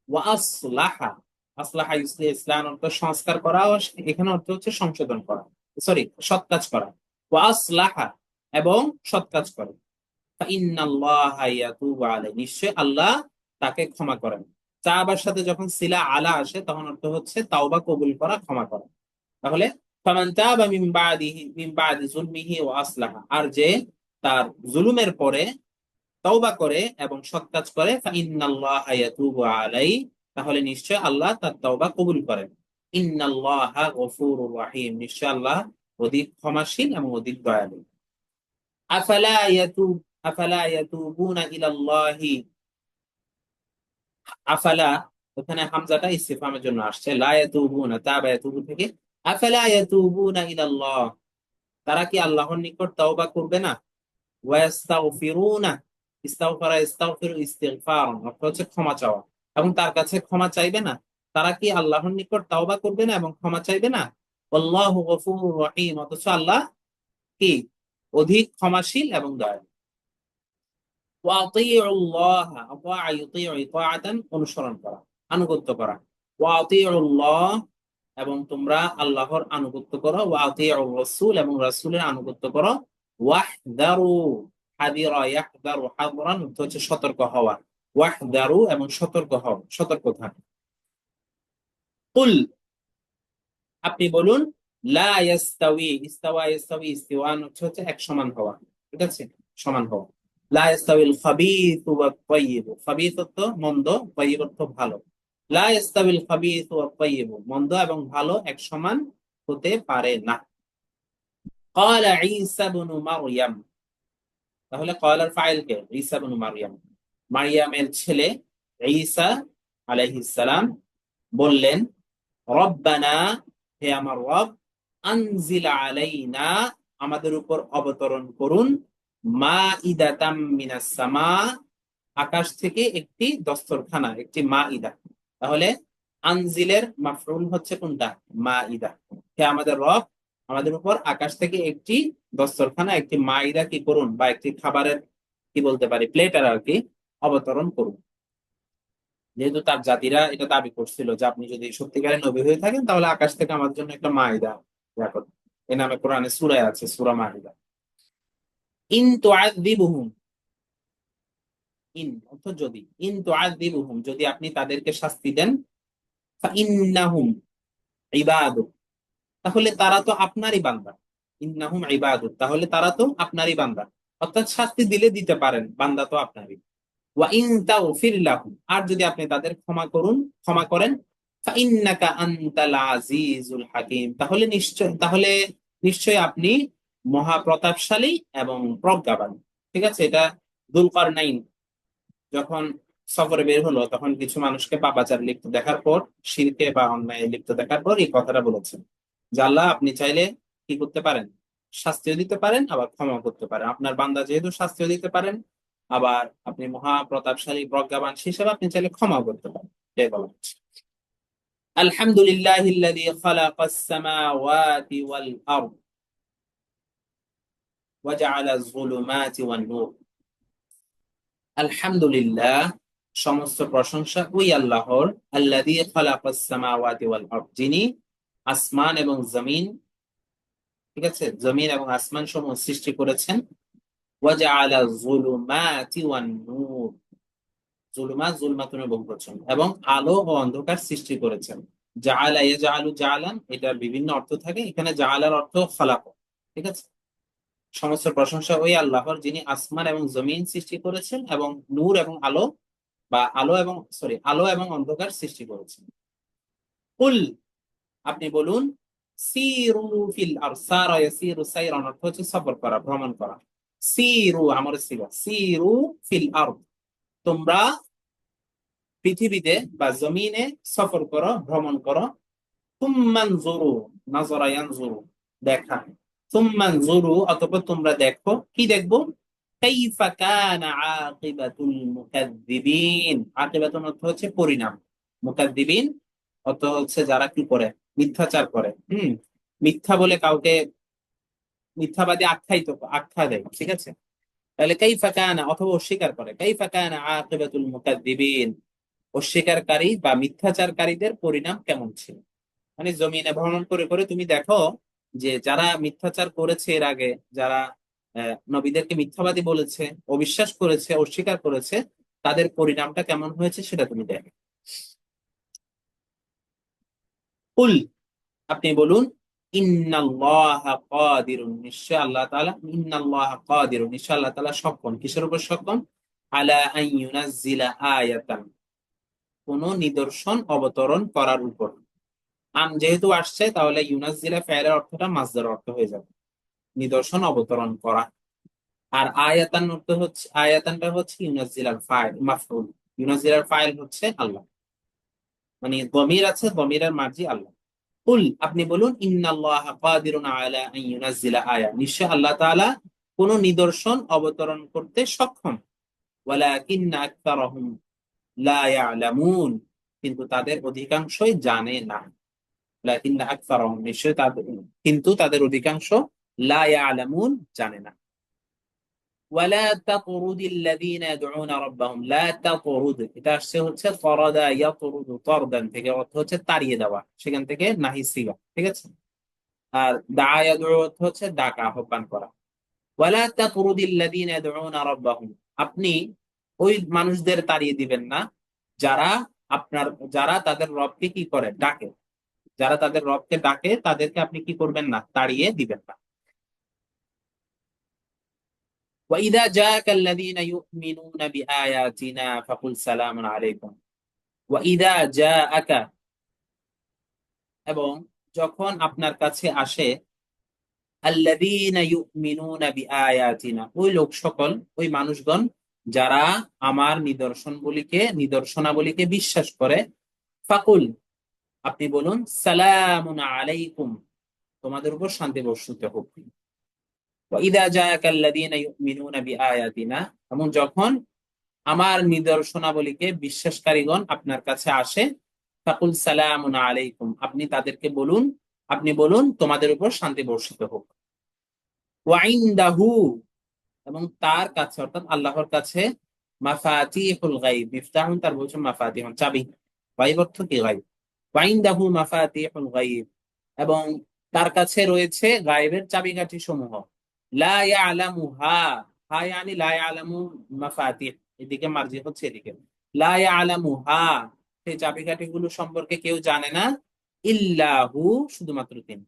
ওয়া আসলাহা, আসলাহা ইসলাম অর্থ সংস্কার করা, এখানে অর্থ হচ্ছে সংশোধন করা, সরি সৎ কাজ করা। ওয়া আসলাহা, এবং সৎ কাজ করে। ফাইন্নাল্লাহা ইয়াতুবু আলাইহি, নিশ্চয় আল্লাহ তাকে ক্ষমা করেন। তাওবার সাথে যখন সিলা আলা আসে তখন অর্থ হচ্ছে তাওবা কবুল করা, ক্ষমা করা। তাহলে ফামান তাবা মিন বাদি যুলমিহি ওয়া আসলাহা, আর যে তার জুলুমের পরে তওবা করে এবং সৎ কাজ করে, ফাইন্নাল্লাহা ইয়াতুবু আলাইহি, তাহলে নিশ্চয় আল্লাহ তার তওবা কবুল করেন। ইন্নাল্লাহা গফুরুর রাহিম, নিশ্চয় আল্লাহ অধিক ক্ষমাশীল এবং অধিক দয়ালু। আফালা ইয়াতুব আফালা ইয়াতুবুনা ইলাল্লাহি, আফালা, ওখানে হামজাটা ইসতিফহামের জন্য আসছে, লা ইয়াতুবুনা, তাবা ইয়াতুবু থেকে আফালা ইয়াতুবুনা ইলাল্লাহ, তারা কি আল্লাহর নিকট তওবা করবে না? ওয়াস্তাগফিরুনা, ইস্তাগফারা ইস্তাগফিরু ইস্তিগফার অর্থ হচ্ছে ক্ষমা চাওয়া, এবং তার কাছে ক্ষমা চাইবে না। তারা কি আল্লাহর নিকট তাওবা করবে না এবং ক্ষমা চাইবে না? আল্লাহু গফুরুর রহিম, অথচ আল্লাহ কি? অধিক ক্ষমাশীল এবং দয়ালু। ওয়া আতিউল্লাহ, আতা ইউতিউ ইতাআতান, অনুসরণ করা, আনুগত্য করা। ওয়া আতিউল্লাহ, এবং তোমরা আল্লাহর আনুগত্য করো। ওয়া আতিউর রাসূল, এবং রাসূলের আনুগত্য করো। ওয়াহদারু, হাদিরা ইয়াহদারু হাদরান অর্থ হচ্ছে সতর্ক হওয়া। ওয়াহদারু, এবং সতর্ক হও, সতর্ক থাকো। কুল, আপনি বলুন, লা ইয়াস্তাউই, ইস্তাওয়া ইয়াস্তাউই, ইস্তিওয়ান হচ্ছে এক সমান হওয়া, ঠিক আছে, সমান হওয়া। লা ইয়াস্তাউইল খাবিথু ওয়াত তাইয়্যিব, খাবিথ অর্থ মন্দ, তাইয়্যিব অর্থ ভালো। লা ইয়াস্তাউইল খাবিথু ওয়াত তাইয়্যিব, মন্দ এবং ভালো এক সমান হতে পারে না। ক্বালা ঈসা ইবনু মারইয়াম, তাহলে ক্বালার ফাইল কে? ঈসা ইবনু মারইয়াম, মারইয়ামের ছেলে ঈসা আলাইহিস সালাম বললেন, রব্বানা, হে আমার রব, আনজিল আলাইনা, আমাদের উপর অবতরণ করুন, মাইদাতাম মিনাস সামা, আকাশ থেকে একটি দস্তরখানা, একটি মাইদা। তাহলে আনজিলের মাফউল হচ্ছে কোনটা? মাইদা। হে আমাদের রব, আমাদের উপর আকাশ থেকে একটি দস্তরখানা, একটি মাইদা কি করুন, বা একটি খাবারের কি বলতে পারি, প্লেটার আর কি, অবতরণ করুন। যেহেতু তার জাতিরা এটা দাবি করছিল যে আপনি যদি সত্যিকারের নবী হয়ে থাকেন, তাহলে আকাশ থেকে আমার জন্য একটা মাইদা ইয়া করুন। এ নামে কোরআনে সূরায় আছে, সূরা মাইদা। ইন তুআযিবুহুম, ইন অর্থ যদি, ইন তুআযিবুহুম, যদি আপনি তাদেরকে শাস্তি দেন, ফাইন্নাহুম ইবাদুক, তাহলে তারা তো আপনারই বান্দা। ইন্নাহুম ইবাদুক, তাহলে তারা তো আপনারই বান্দা, অর্থাৎ শাস্তি দিলে দিতে পারেন, বান্দা তো আপনারই। ওয়া ইন তাগফির লাহুম, আর যদি আপনি তাদের ক্ষমা করেন, ফাইন্নাকা আনতাল আজিজুল হাকিম, তাহলে নিশ্চয় আপনি মহাপ্রতাপশালী এবং প্রজ্ঞাবান। ঠিক আছে, এটা যুলকারনাইন যখন সফরে বের হলো তখন কিছু মানুষকে পাপাচার লিপ্ত দেখার পর, শিরকে বা অন্যায় লিপ্ত দেখার পর এই কথাটা বলেছেন যে আল্লাহ আপনি চাইলে কি করতে পারেন, শাস্তিও দিতে পারেন, আবার ক্ষমা করতে পারেন। আপনার বান্দা যেহেতু শাস্তিও দিতে পারেন, আবার আপনি মহা প্রতাপশালী প্রজ্ঞাবান হিসেবে আপনি চাইলে ক্ষমা করতে পারেন। এটাই বলা হচ্ছে। আলহামদুলিল্লাহিল্লাযী খালাকাস সামাওয়াতি ওয়াল আরদ ওয়া জাআলাজ যুলুমাতি ওয়ান নূর। আলহামদুলিল্লাহ, সমস্ত প্রশংসা ওই আল্লাহর, আল্লাযী খালাকাস সামাওয়াতি ওয়াল আরদ, যিনি আসমান এবং জমিন, ঠিক আছে, জমিন এবং আসমান সমূহ সৃষ্টি করেছেন। ওয়া জাআলা যুলুমাতি ওয়ান নূর, জুলুমাত জুলমাতুনের বহুবচন, এবং আলো ও অন্ধকার সৃষ্টি করেছেন। জাআলা ইয়াজআলু জাআলান, এটার বিভিন্ন অর্থ থাকে, এখানে জাআলার অর্থ খালাক, ঠিক আছে। সমস্ত প্রশংসা ওই আল্লাহর, যিনি আসমান এবং জমিন সৃষ্টি করেছেন এবং নূর এবং আলো, বা আলো এবং অন্ধকার সৃষ্টি করেছেন। কুল, আপনি বলুন, সিরু ফিল আরদ, সারা ইয়াসিরু সাইরান অর্থ হচ্ছে সফর করা, ভ্রমণ করা। সিরু আমর সিগা, সিরু ফিল আরদ, তোমরা পৃথিবীতে বা জমিনে সফর করো, ভ্রমণ করো। তুম্মানজুরু, নাজরা ইয়ানজুরু, দেখা। তুম্মানজুরু, অতঃপর তোমরা দেখো, কি দেখবো? কাইফা কানা আকিবাতুল মুকাদ্দিবিন, আকিবাতুন অর্থ হচ্ছে পরিণাম, মুকাদ্দিবিন অর্থ হচ্ছে যারা কি করে, মিথ্যাচার করে। মিথ্যা বলে কাউকে মিথ্যাবাদী আখ্যা দেয়, ঠিক আছে। তাহলে কাইফা কানা, অথবা অস্বীকার করে, কাইফা কানা আকিবাতুল মুকাদ্দিবিন, অস্বীকারী বা মিথ্যাচারকারীদের পরিণাম কেমন ছিল। মানে জমিনে ভ্রমণ করে করে তুমি দেখো যে যারা মিথ্যাচার করেছে এর আগে, যারা নবীদেরকে মিথ্যাবাদী বলেছে, অবিশ্বাস করেছে, অস্বীকার করেছে, তাদের পরিণামটা কেমন হয়েছে সেটা তুমি দেখো। কুল, আপনি বলুন, ইন্নাল্লাহা কাদিরুন, নিশ্চয় আল্লাহ তাআলা, ইন্নাল্লাহা কাদিরুন, নিশ্চয় আল্লাহ তাআলা সক্ষম, কিসের উপর সক্ষম? আলা আন ইউনাজ্জিলা আয়াতান, কোন নিদর্শন অবতরণ করার উপর। আন যেহেতু আসছে, তাহলে ইউনাজ্জিলা ফাইলের অর্থটা মাসদার অর্থ হয়ে যাবে, নিদর্শন অবতরণ করা। আর আয়াতান অর্থ হচ্ছে, আয়াতানটা হচ্ছে ইউনাজ্জিলার ফাইল, মাফউল। ইউনাজ্জিলার ফাইল হচ্ছে আল্লাহ, মানে দমির আছে, দমিরের মার্জি আল্লাহ। কুল, আপনি বলুন, ইন্নাল্লাহা কাদিরুন আলা আন ইউনাজ্জিলা আয়া, নিশ্চয় আল্লাহ তাআলা কোন নিদর্শন অবতরণ করতে সক্ষম। ওয়ালাকিন্না আকতারাহুম লা ইয়ালামুন, কিন্তু তাদের অধিকাংশই জানে না। লাকিন্না আকতারাহুম, নিশ্চয় তাদের, কিন্তু তাদের অধিকাংশ, লা ইয়ালামুন, জানে না। ওয়ালা তাতরুদিল্লাযীনা ইয়াদউনা রাব্বাহুম, লা তাতরুদ, এটা আসছে হচ্ছে তরাদা ইয়াতরুদু তরদান থেকে, অর্থ হচ্ছে তাড়িয়ে দেওয়া, সেখান থেকে নাহি সিগা, ঠিক আছে। আর দা ইয়াদউ অর্থ হচ্ছে ডাকা, আহ্বান করা। ওয়ালা তাতরুদিল্লাযীনা ইয়াদউনা রাব্বাহুম, আপনি ওই মানুষদের তাড়িয়ে দিবেন না যারা আপনার, যারা তাদের রবকে কি করে, ডাকে। যারা তাদের রবকে ডাকে তাদেরকে আপনি কি করবেন না, তাড়িয়ে দিবেন না। وَإِذَا جَاءَكَ الَّذِينَ يُؤْمِنُونَ بِآيَاتِنَا فَقُلْ سَلَامٌ عَلَيْكُمْ। وَإِذَا جَاءَكَ, এবং যখন আপনার কাছে আসে, আল্লাযীনা ইউমিনুনা বিআয়াতিনা, ওই লোক সকল, ওই মানুষগণ যারা আমার নিদর্শনাবলীকে বিশ্বাস করে। ফাকুল, আপনি বলুন, সালামুন আলাইকুম, তোমাদের উপর শান্তি বর্ষিত হোক। ওয়াইদা জাআকাল্লাযীনা ইউমিনুনা বিআয়াতিনা, এবং যখন আমার নিদর্শনাবলীকে বিশ্বাসকারীগণ আপনার কাছে আসে, ফাকুল সালামুন আলাইকুম, আপনি বলুন তোমাদের উপর শান্তি বর্ষিত হোক। ওয়াইনদাহু, এবং তার কাছে, অর্থাৎ আল্লাহর কাছে, মাফাতিহুল গায়ব, মিফতাহুন তার বলছেন মাফাতিহুন, চাবি। গায়ব অর্থ কি? গায়ব। ওয়াইনদাহু মাফাতিহুল গায়ব, এবং তার কাছে রয়েছে গায়বের চাবিকাঠি সমূহ। লা ইয়ালামুহা, হা ইয়ানি লা ইয়ালামু মাফাতিহ, এদিকে মার্জি হচ্ছে এদিকে। লা ইয়ালামুহা, সেই চাবিকাঠি গুলো সম্পর্কে কেউ জানে না, ইল্লাহু, শুধুমাত্র তিনি।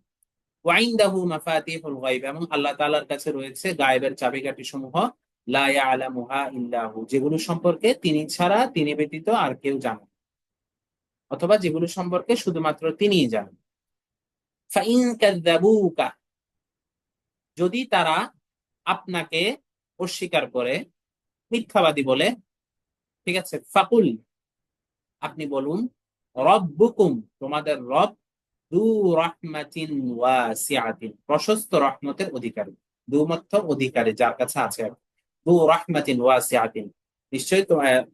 ওয়াইনদাহু মাফাতিহুল গায়ব, এবং আল্লাহ তাআলার কাছে রয়েছে গায়বের চাবিকাঠি সমূহ। লা ইয়ালামুহা ইল্লাহু, যেগুলো সম্পর্কে তিনি ছাড়া, তিনি ব্যতীত আর কেউ জানে না, অথবা যেগুলো সম্পর্কে শুধুমাত্র তিনিই জানেন। ফাইন কাযযাবুকা, যদি তারা আপনাকে অস্বীকার করে, মিথ্যাবাদী বলে, ঠিক আছে, ফাকুল আপনি বলুন, রব্বুকুম তোমাদের রব, দু রাহমাতিন ওয়াসিআতিন প্রশস্ত রহমতের অধিকারী, দুমত্ব অধিকারী যার কাছে আছে আর কি। দু রাহমাতিন ওয়াসিআতিন নিশ্চয়ই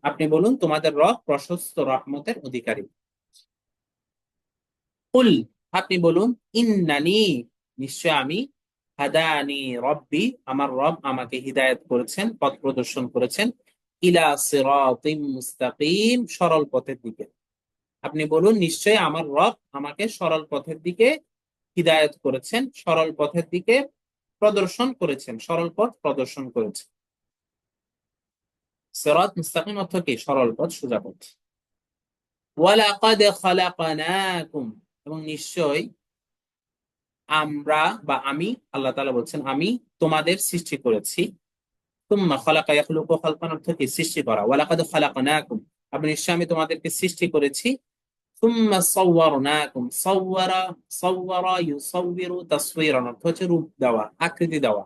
আপনি বলুন তোমাদের রব প্রশস্ত রহমতের অধিকারী। কুল আপনি বলুন, ইন্নানি নিশ্চয় আমি, হাদানি রব্বি আমার রব আমাকে হিদায়াত করেছেন, পথ প্রদর্শন করেছেন, ইলা সিরাতিম মুস্তাকিম সরল পথের দিকে। আপনি বলুন নিশ্চয় আমার রব আমাকে সরল পথের দিকে হিদায়াত করেছেন, সরল পথের দিকে প্রদর্শন করেছেন, সরল পথ প্রদর্শন করেছেন। সিরাত মুস্তাকিম অর্থ কি? সরল পথ, সোজা পথ। ওয়ালাকাদ খালাকনাকুম এবং নিশ্চয় আমরা বা আমি, আল্লাহ তাআলা বলছেন আমি তোমাদের সৃষ্টি করেছি। তুম্মা খালাকা ইয়াখলুকু খালকান অর্থ কি? সৃষ্টি করা। ওয়ালাকাদ খালাকনাকুম আপনি নিশ্চয় আমি তোমাদেরকে সৃষ্টি করেছি। তুম্মা সাওয়ারনাকুম সাওয়ারা, সাওয়ারা ইউসাউবিরু তাসওয়ীরান অর্থ হচ্ছে রূপ দেওয়া, আকৃতি দেওয়া।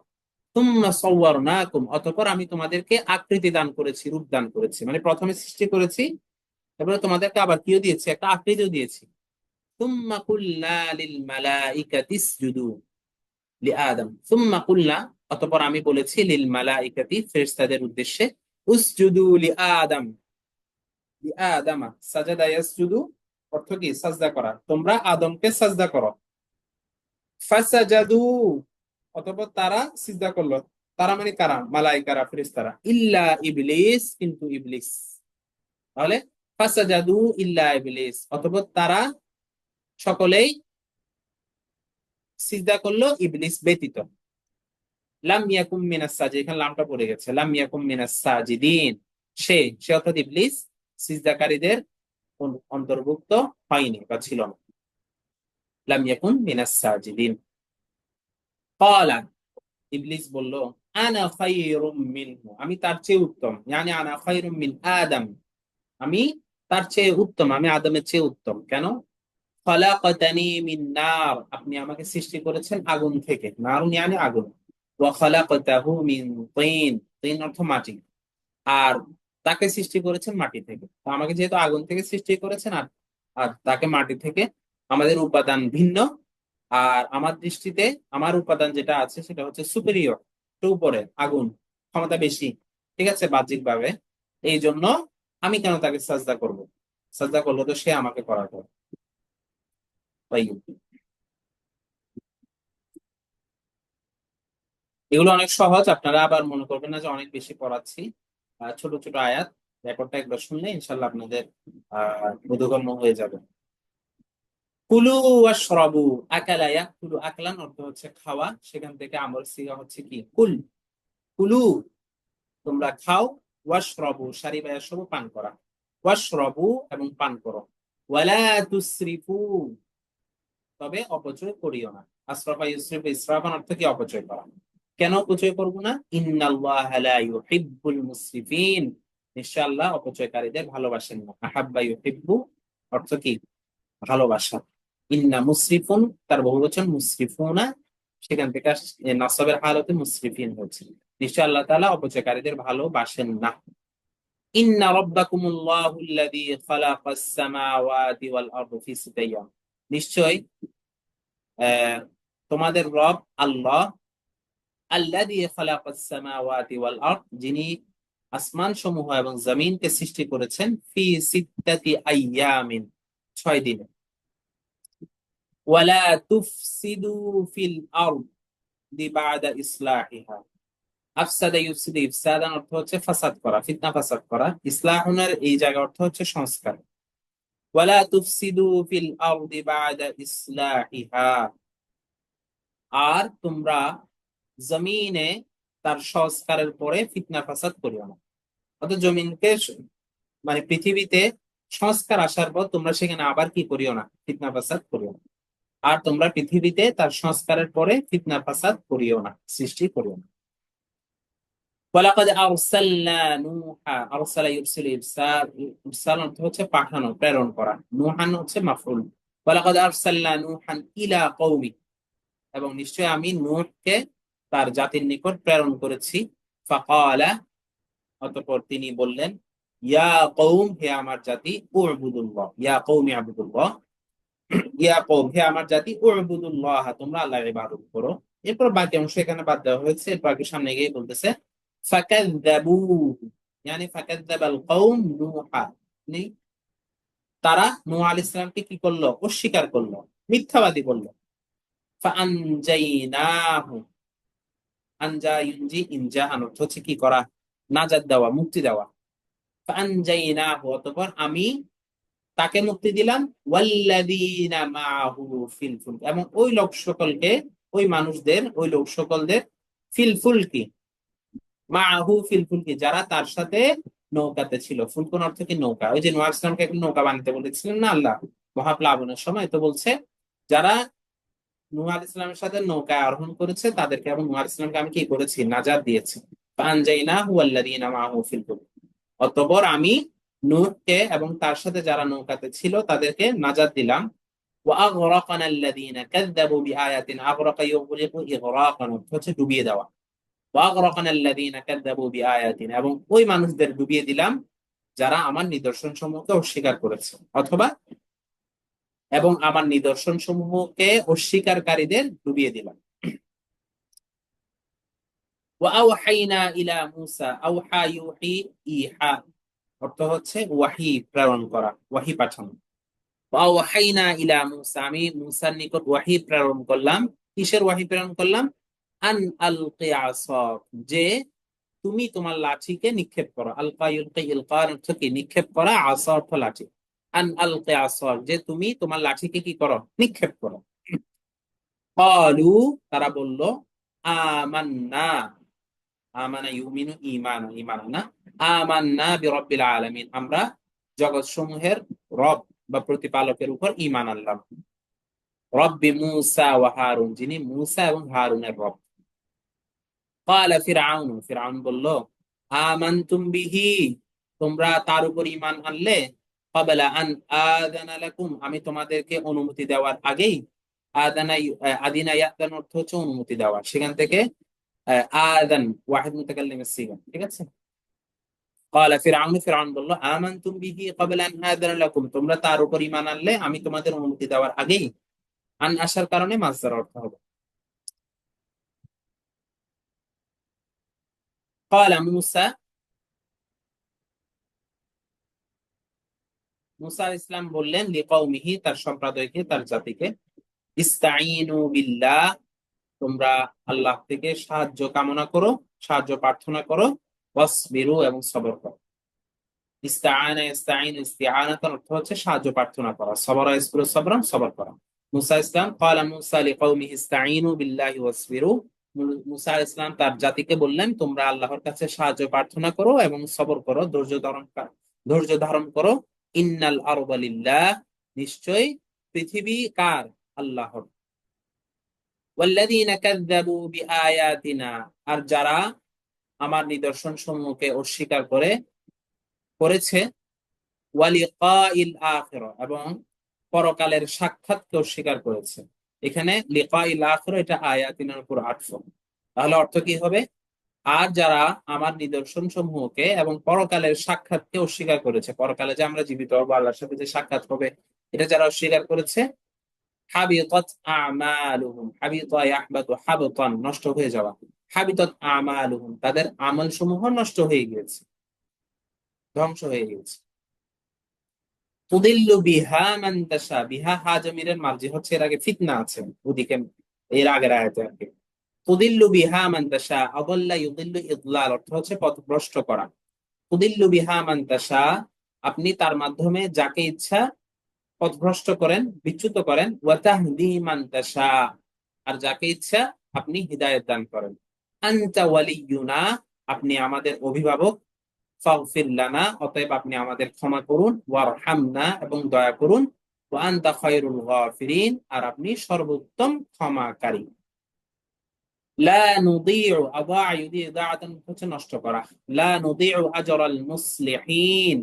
তুম্মা সাওয়ারনাকুম অতঃপর আমি তোমাদেরকে আকৃতি দান করেছি, রূপ দান করেছি, মানে প্রথমে সৃষ্টি করেছি, তারপরে তোমাদেরকে আবার কিও দিয়েছি, একটা আকৃতিও দিয়েছি। তুম্মা কুল্লা লিল মালাইকাতি ইসজুদু লিআদম, সুম্মা কুল্লা অতঃপর আমি বলেছি, লিল মালাইকাতি ফেরেশতাদের উদ্দেশ্যে, উসজুদু লিআদম, লিআদামা সাজাদা ইয়াসজুদু অর্থ কি? সাজদা করা, তোমরা আদমকে সাজদা করো। ফাসাজাদু অতঃপর তারা সিজদা করলো, তারা মানে কারা? মালাইকারা, ফেরেশতারা। ইল্লা ইবলিস কিন্তু ইবলিস, তাহলে ফাসাজাদু ইল্লা ইবলিস অতঃপর তারা সকলেই সিজদা করলো ইবলিস ব্যতীত। লাম ইয়াকুম মিনাস সাজিদিন, এখানে লামটা পড়ে গেছে, লাম ইয়াকুম মিনাস সাজিদিন সে অর্থাৎ ইবলিস সিজদাকারীদের অন্তর্ভুক্ত হয়নি বা ছিল না। লাম ইয়াকুন মিনাস সাজিদিন। ক্বালা ইবলিস বলল, আনা খায়রুম মিনহু আমি তার চেয়ে উত্তম, ইয়ানি আনা খায়রুম মিন আদম আমি তার চেয়ে উত্তম, আমি আদমের চেয়ে উত্তম। কেন? খালাকাতানি মিন নার আপনি আমাকে সৃষ্টি করেছেন আগুন থেকে, নারুন ইয়ানি আগুন, ওয়া খালাকাতাহু মিন তিন, তিন অর্থ মাটি, আর তাকে সৃষ্টি করেছেন মাটি থেকে। তো আমাকে যেহেতু আগুন থেকে সৃষ্টি করেছেন আর আর তাকে মাটি থেকে, আমাদের উপাদান ভিন্ন, আর আমার দৃষ্টিতে আমার উপাদান যেটা আছে সেটা হচ্ছে সুপেরিয়র, একটু উপরে, আগুন ক্ষমতা বেশি, ঠিক আছে, বাহ্যিক ভাবে। এই জন্য আমি কেন তাকে সাজদা করব? সাজদা করলে তো সে আমাকে করার কথা। তাই এগুলো অনেক সহজ, আপনারা আবার মনে করবেন না যে অনেক বেশি পড়াচ্ছি। ছোট ছোট আয়াত, রেকর্ডটা একবার শুনলে ইনশাল্লাহ আপনাদের বোধগম্য হয়ে যাবে। কুলু ওয়াশরাবু, আকালা ইয়াকুলু আকলান অর্থ হচ্ছে খাওয়া, সেখান থেকে আমল সিগা হচ্ছে কি? কুল, কুলু তোমরা খাও, ওয়াশরাবু শারিবা ইয়াশরাবু পান করা, ওয়াশরাবু এবং পান করো, ওয়ালা তুসরিফু তবে অপচয় করিও না। আসরাফা ইউসরিফু ইসরাফান অর্থ কি? অপচয় করা। কেন অপচয় করবো না? ইন্নাল্লাহা লা ইউহিব্বুল মুসরিফিন নিশ্চয় আল্লাহ অপচয়কারীদের ভালোবাসেন না। আহাব্বা ইউহিব্বু অর্থ কি? ভালোবাসা। ইন্না মুসরিফুন তার বহুবচন মুসরিফুনা, সেখান থেকে নাসবের হালতে মুসরিফিন হচ্ছে। নিশ্চয় আল্লাহ তাআলা অপচয়কারীদের ভালোবাসেন না। ইন্না রাব্বাকুমুল্লাহুল্লাযী খালাকাস সামাওয়াতি ওয়াল আরদা ফি সিত্তাতি আইয়াম নিশ্চয় আহ, তোমাদের রব আল্লাহ, আল্লাযী খালাকাস সামাওয়াতি ওয়াল আরদ যিনি আসমান সমূহ এবং জমিনকে সৃষ্টি করেছেন, ফি সিত্তাতি আইয়ামিন 6 দিনে। ওয়ালা তুফসিদু ফিল আরদি বা'দা ইসলাহিহা, আফসাদা ইউফসিদু ইফসাদান অর্থ হচ্ছে ফাসাদ করা, ফিতনা ফাসাদ করা, ইসলাহুনের এই জায়গা অর্থ হচ্ছে সংস্কার। ওয়ালা তুফসিদু ফিল আরদি বা'দা ইসলাহিহা আর তোমরা জমিনে তার সংস্কারের পরে ফিতনা ফাসাদ করিও না। অর্থাৎ জমিনকে মানে পৃথিবীতে সংস্কার আসার পর তোমরা সেখানে আবার কি করিও না? ফিতনা ফাসাদ করিও না। আর তোমরা পৃথিবীতে তার সংস্কারের পরে ফিতনা ফাসাদ করিও না, সৃষ্টি করিও না। ওয়ালাকাদ আরসালনা নূহা, আরসালা ইরসিলু ইরসাল, ইরসাল অর্থ হচ্ছে পাঠানো, প্রেরণ করা, নূহান হচ্ছে মাফউল। ওয়ালাকাদ আরসালনা নূহান ইলা কওমি এবং নিশ্চয় আমি নূহকে তার জাতির নিকট প্রেরণ করেছি। ফাকালা অতঃপর তিনি বললেন, ইয়া কওম, হে আমার জাতি, উবুদুল্লাহ, ইয়া কওমি আবুদুল্লাহ, ইয়া কওম, হে আমার জাতি, উবুদুল্লাহ, তোমরা আল্লাহর ইবাদত করো। এরপর বাকি অংশ এখানে বাদ দেওয়া হয়েছে। এরপর আগে সামনে গিয়ে বলতেছে ফাকাযযাবুহু, মানে ফাকাযযাবাল কওম নূহা, মানে তারা নূহ আলাইহিস সালামকে কি করলো? অস্বীকার করলো, মিথ্যাবাদী বলল। ফাআনজাইনাহু, আনজা ইউনজি, ইনজা আন অর্থ হচ্ছে কি করা, নাজাত দেওয়া, মুক্তি দেওয়া। ফাআনজাইনাহু, অতঃপর আমি তাকে মুক্তি দিলাম, ওয়াল্লাযীনা মাআহু ফিল ফুলক, এবং ওই লোক সকলকে, ওই মানুষদের, ওই লোক সকলদের, ফিল ফুলকি, মাআহু ফিল ফুলকি, যারা তার সাথে নৌকাতে ছিল। ফুলকুন অর্থ কি? নৌকা। ওই যে নূহ আলাইহিস সালামকে একটা নৌকা বানাতে বলেছিলেন না আল্লাহ মহাপ্লাবনের সময়, তো বলছে যারা নূহ আলাইহিস সালামের সাথে নৌকায় আরোহণ করেছে তাদেরকে, এবং নূহ আলাইহিস সালামকে আমি কি করেছি? নাজাত দিয়েছি। ফাআনজাইনাহু ওয়াল্লাযীনা মাআহু ফিল ফুলক, অতঃপর আমি নূহকে এবং তার সাথে যারা নৌকাতে ছিল তাদেরকে নাজাত দিলাম। وأغرقنا الذين كذبوا بآياتنا، أغرق يغرق إغراقا হচ্ছে ডুবিয়ে দেওয়া। وأغرقنا الذين كذبوا بآياتنا, এবং ওই মানুষদের ডুবিয়ে দিলাম যারা আমার নিদর্শন সমূহকে অস্বীকার করেছে, অথবা এবং আমার নিদর্শন সমূহকে অস্বীকারীদের ডুবিয়ে দিলাম। وأوحينا إلى موسى أوحى يوحي إيحاء, অর্থ হচ্ছে ওয়াহি প্রেরণ করা, ওয়াহি পাঠানো। ওয়াহাইনা ইলা মুসা, আমি মুসার নিকট ওয়াহি প্রেরণ করলাম। কিসের ওয়াহি প্রেরণ করলাম? আন আলকি আসাক, যে তুমি তোমার লাঠিকে নিক্ষেপ করো। আলকা ইউলকি, ইলকার অর্থ কি? নিক্ষেপ করা, আসা অর্থ লাঠি। আন আলকি আসাক, যে তুমি তোমার লাঠিকে কি করো? নিক্ষেপ করো। ক্বালু, তারা বলল, আমান্না, আমানা ইউমিনু ঈমান, ঈমান না, আমান্না বিরাব্বিল আলামিন, আমরা জগৎ সমূহের রব বা প্রতিপালকের উপর ঈমান আনলাম। রব্বি মূসা ওয়া হারুন, যিনি মূসা এবং হারুনের রব। ক্বালা ফিরআউন, ফিরআউন বলল, আমানতুম বিহি, তোমরা তার উপর ঈমান আনলে, ক্বাবলা আন আযানা লাকুম, আমি তোমাদেরকে অনুমতি দেওয়ার আগেই। আযানা, আদিনা ইয়াদান অর্থ হচ্ছে অনুমতি দেওয়া, সেখান থেকে আযান ওয়াহিদ মুতাকাল্লিমের সিগা, ঠিক আছে। ক্বালা ফিরআউন, ফিরআউন বলল, আমানতুম বিহি ক্বাবলা আন আযানা লাকুম, তোমরা তার উপর ঈমান আনলে আমি তোমাদের অনুমতি দেওয়ার আগেই। আন আসার কারণে মাসদার অর্থ হবে। ক্বালা মূসা, মুসা আলাইহিস সালাম বললেন, লিকাওমিহি, তার সম্প্রদায়কে, তার জাতিকে, ইস্তাঈনু বিল্লাহ, তোমরা আল্লাহ থেকে সাহায্য কামনা করো, সাহায্য প্রার্থনা করো, ওয়াসবিরু, এবং সবর করো। ইস্তাআনা ইস্তাঈন ইস্তিআনাতান অর্থ হচ্ছে সাহায্য প্রার্থনা করা, সবরা ইসবিরু সবরান, সবর করা। মুসা ইসলাম, ক্বালা মূসা লিকাওমিহি ইস্তাঈনু বিল্লাহি ওয়াসবিরু, মুসা আলাইহিস সালাম তার জাতিকে বললেন, তোমরা আল্লাহর কাছে সাহায্য প্রার্থনা করো এবং সবর করো, ধৈর্য ধারণ করো। ইন্নাল আরদা লিল্লাহ, নিশ্চয় পৃথিবী কার? আল্লাহর। ওয়াল্লাযীনা কাযযাবু বিআয়াতিনা, আর যারা আমার নিদর্শন সমূহকে অস্বীকার করেছে, ওয়ালিকাইল আখিরা, এবং পরকালের সাক্ষাৎকে অস্বীকার করেছে। এখানে লিকাইল আখিরা, এটা আয়াতিনের উপর আটফ। তাহলে অর্থ কি হবে? আর যারা আমার নিদর্শন সমূহকে এবং পরকালের সাক্ষাৎকে অস্বীকার করেছে, পরকালে যে আমরা জীবিত হবো, আল্লাহর সাথে যে সাক্ষাৎ হবে, এটা যারা অস্বীকার করেছে, হাবিতাত আমালুহুম, হাবিতা ইয়াহবাতু হাবতান, নষ্ট হয়ে যাওয়া, হাবিতাত আমালুহুম, তাদের আমল সমূহ নষ্ট হয়ে গিয়েছে, ধ্বংস হয়ে গিয়েছে। তুদিল্লু বিহা মান তাশা, বিহা হা জামিরের মার্জি হচ্ছে, এর আগে ফিতনা আছে ওদিকে, এর আগের আয়াতে আর কি। তুদিল্লু বিহা মান তাশা, আদাল্লা ইউদিল্লু ইদলাল অর্থ হচ্ছে পথভ্রষ্ট করা। তুদিল্লু বিহা মান তাশা, আপনি তার মাধ্যমে যাকে ইচ্ছা পথভ্রষ্ট করেন, বিচ্যুত করেন। ওয়া তাহদি মান তাশা, আর যাকে ইচ্ছা আপনি হিদায়াত দান করেন। আনতা ওয়ালিয়ুনা, আপনি আমাদের অভিভাবক। ফাগফির লানা, অতএব আপনি আমাদের ক্ষমা করুন। ওয়ারহামনা, এবং দয়া করুন। ওয়া আনতা খায়রুল গাফিরিন, আর আপনি সর্বোত্তম ক্ষমাকারী। লা নুদিউ, আযা ইউদি, ইদাআতান হচ্ছে নষ্ট করা। লা নুদিউ আজরাল মুসলিহিন,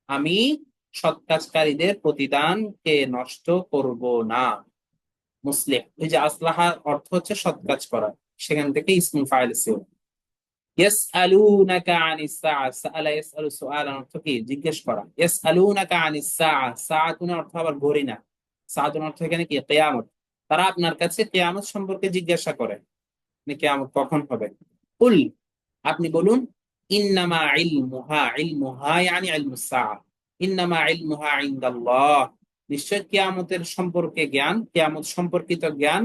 আমি সৎ কাজকারীদের প্রতিদানকে নষ্ট করব না। মুসলিহ, এই যে আসলাহা অর্থ হচ্ছে সৎ কাজ করা, সেখান থেকে ইসমুল ফাইল ছিল। ইয়াসআলুনাকা আনিস সাআ, সাআলা ইয়াসআলু সুআলান অর্থ কি? জিজ্ঞেস করা। ইয়াসআলুনাকা আনিস সাআ, সাআতুন অর্থ আবার ঘড়ি না, সাআতুন অর্থ এখানে কি? কিয়ামত। তারা আপনার কাছে কিয়ামত সম্পর্কে জিজ্ঞাসা করে, মানে কিয়ামত কখন হবে। কুল, আপনি বলুন, ইন্নামা ইলমুহা, ইলমুহা ইয়ানি ইলমুস সাআ, ইন্নামা ইলমুহা ইনদাল্লাহ, নিশ্চয় কিয়ামতের সম্পর্কে জ্ঞান, কিয়ামত সম্পর্কিত জ্ঞান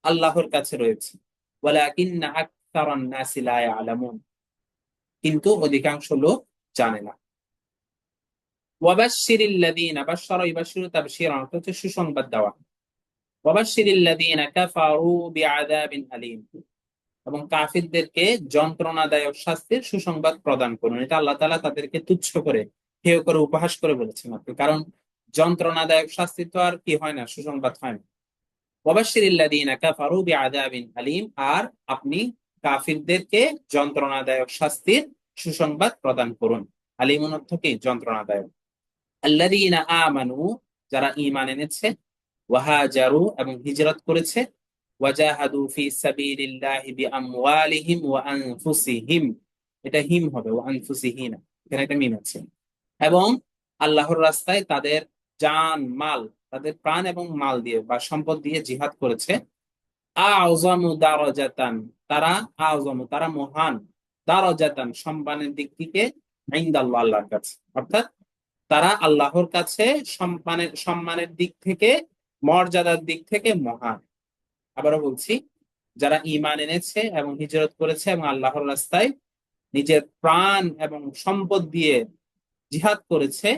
আল্লাহর কাছে রয়েছে। ওয়ালাকিন্না আকতারান নাসি লা ইয়ালামুন, কিন্তু অধিকাংশ লোক জানে না। ওয়াবাশশিরিল্লাযীনা, বাশশারা ইউবাশশিরু তাবশীরান অর্থ হচ্ছে সুসংবাদ দেওয়া। ওয়াবাশশিরিল্লাযীনা কাফারু বিআযাবিন আলীম, এবং কাফিরদেরকে যন্ত্রণাদায়ক শাস্তির সুসংবাদ প্রদান করুন। এটা আল্লাহ তাআলা তাদেরকে তুচ্ছ করে, হেয় করে, উপহাস করে বলেছেন আপনি, কারণ যন্ত্রণাদায়ক শাস্তি তো আর কি হয় না, সুসংবাদ হয় না। ওয়াবাশশিরিল্লাযীনা কাফারু বিআযাবিন আলীম, আর আপনি কাফিরদেরকে যন্ত্রণাদায়ক শাস্তির সুসংবাদ প্রদান করুন। আলীমুন অর্থ কি? যন্ত্রণাদায়ক। আল্লাযীনা আমানু, যারা ঈমান এনেছে, ওয়াহাজারু, এবং হিজরত করেছে, ওয়াজাহাদু ফি সাবিলিল্লাহি বিআমওয়ালিহিম ওয়া আনফুসিহিম, এটা হিম হবে, ওয়া আনফুসিহিনা, এখানে একটা মিম আছে। এবং আল্লাহর রাস্তায় তাদের জান মাল, তাদের প্রাণ এবং মাল দিয়ে বা সম্পদ দিয়ে জিহাদ করেছে। আযমু দারাজাতান, তারা আযমু, তারা মহান, দারাজাতান, সম্মানের দিক থেকে, ইনদাল্লাহ, আল্লাহর কাছে, অর্থাৎ তারা আল্লাহর কাছে সম্মানের সম্মানের দিক থেকে, মর্যাদার দিক থেকে মহান। আবারও বলছি, যারা ঈমান এনেছে এবং হিজরত করেছে এবং আল্লাহর রাস্তায় নিজের প্রাণ এবং সম্পদ দিয়ে জিহাদ করেছে,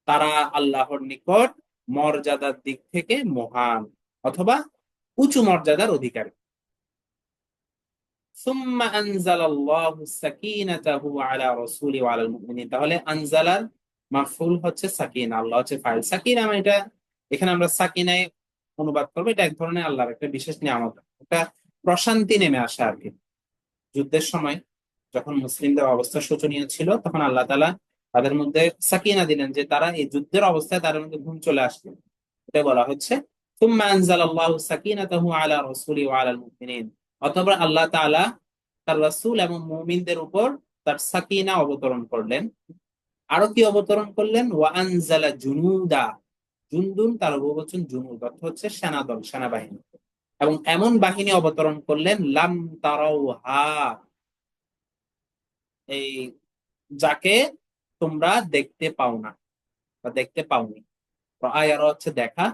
তারা আল্লাহর নিকট মর্যাদার দিক থেকে মহান, অথবা উঁচু মর্যাদার অধিকারী। সুম্মা আনজালাল্লাহু সাকিনাতাহু আলা রাসূলি ওয়া আলাল মুমিনিন, তাহলে আনজালার মাফউল হচ্ছে সাকিনা, আল্লাহ হচ্ছে ফাইল। সাকিনা মানে এটা, এখানে আমরা সাকিনায় অনুবাদ করবো, এটা এক ধরনের আল্লাহর একটা বিশেষ নিয়ামত, একটা প্রশান্তি নেমে আসে আর কি। যুদ্ধের সময় যখন মুসলিমদের অবস্থা শোচনীয় ছিল, তখন আল্লাহ তাআলা তাদের মধ্যে সাকিনা দিলেন, যে তারা এই যুদ্ধের অবস্থায় তাদের মধ্যে ঘুম চলে আসবে। এটা বলা হচ্ছে সুম্মা আনজালাল্লাহু সাকিনাতাহু আলা রাসূলি ওয়া আলাল মুমিনিন, অথবা আল্লাহ তাআলা তার রাসূল এবং মুমিনদের উপর তার সাকিনা অবতরণ করলেন। আরো কি অবতরণ করলেন? ওয়া আনজালা জুনুদা, জুনদুন তার বহুবচন জুনুদ, অর্থ হচ্ছে সেনাদল, সেনাবাহিনী। এবং এমন বাহিনী অবতরণ করলেন, লাম তারাউহা, এই যাকে তোমরা দেখতে পাও না বা দেখতে পাওনি। তো আয়ার হচ্ছে দেখা,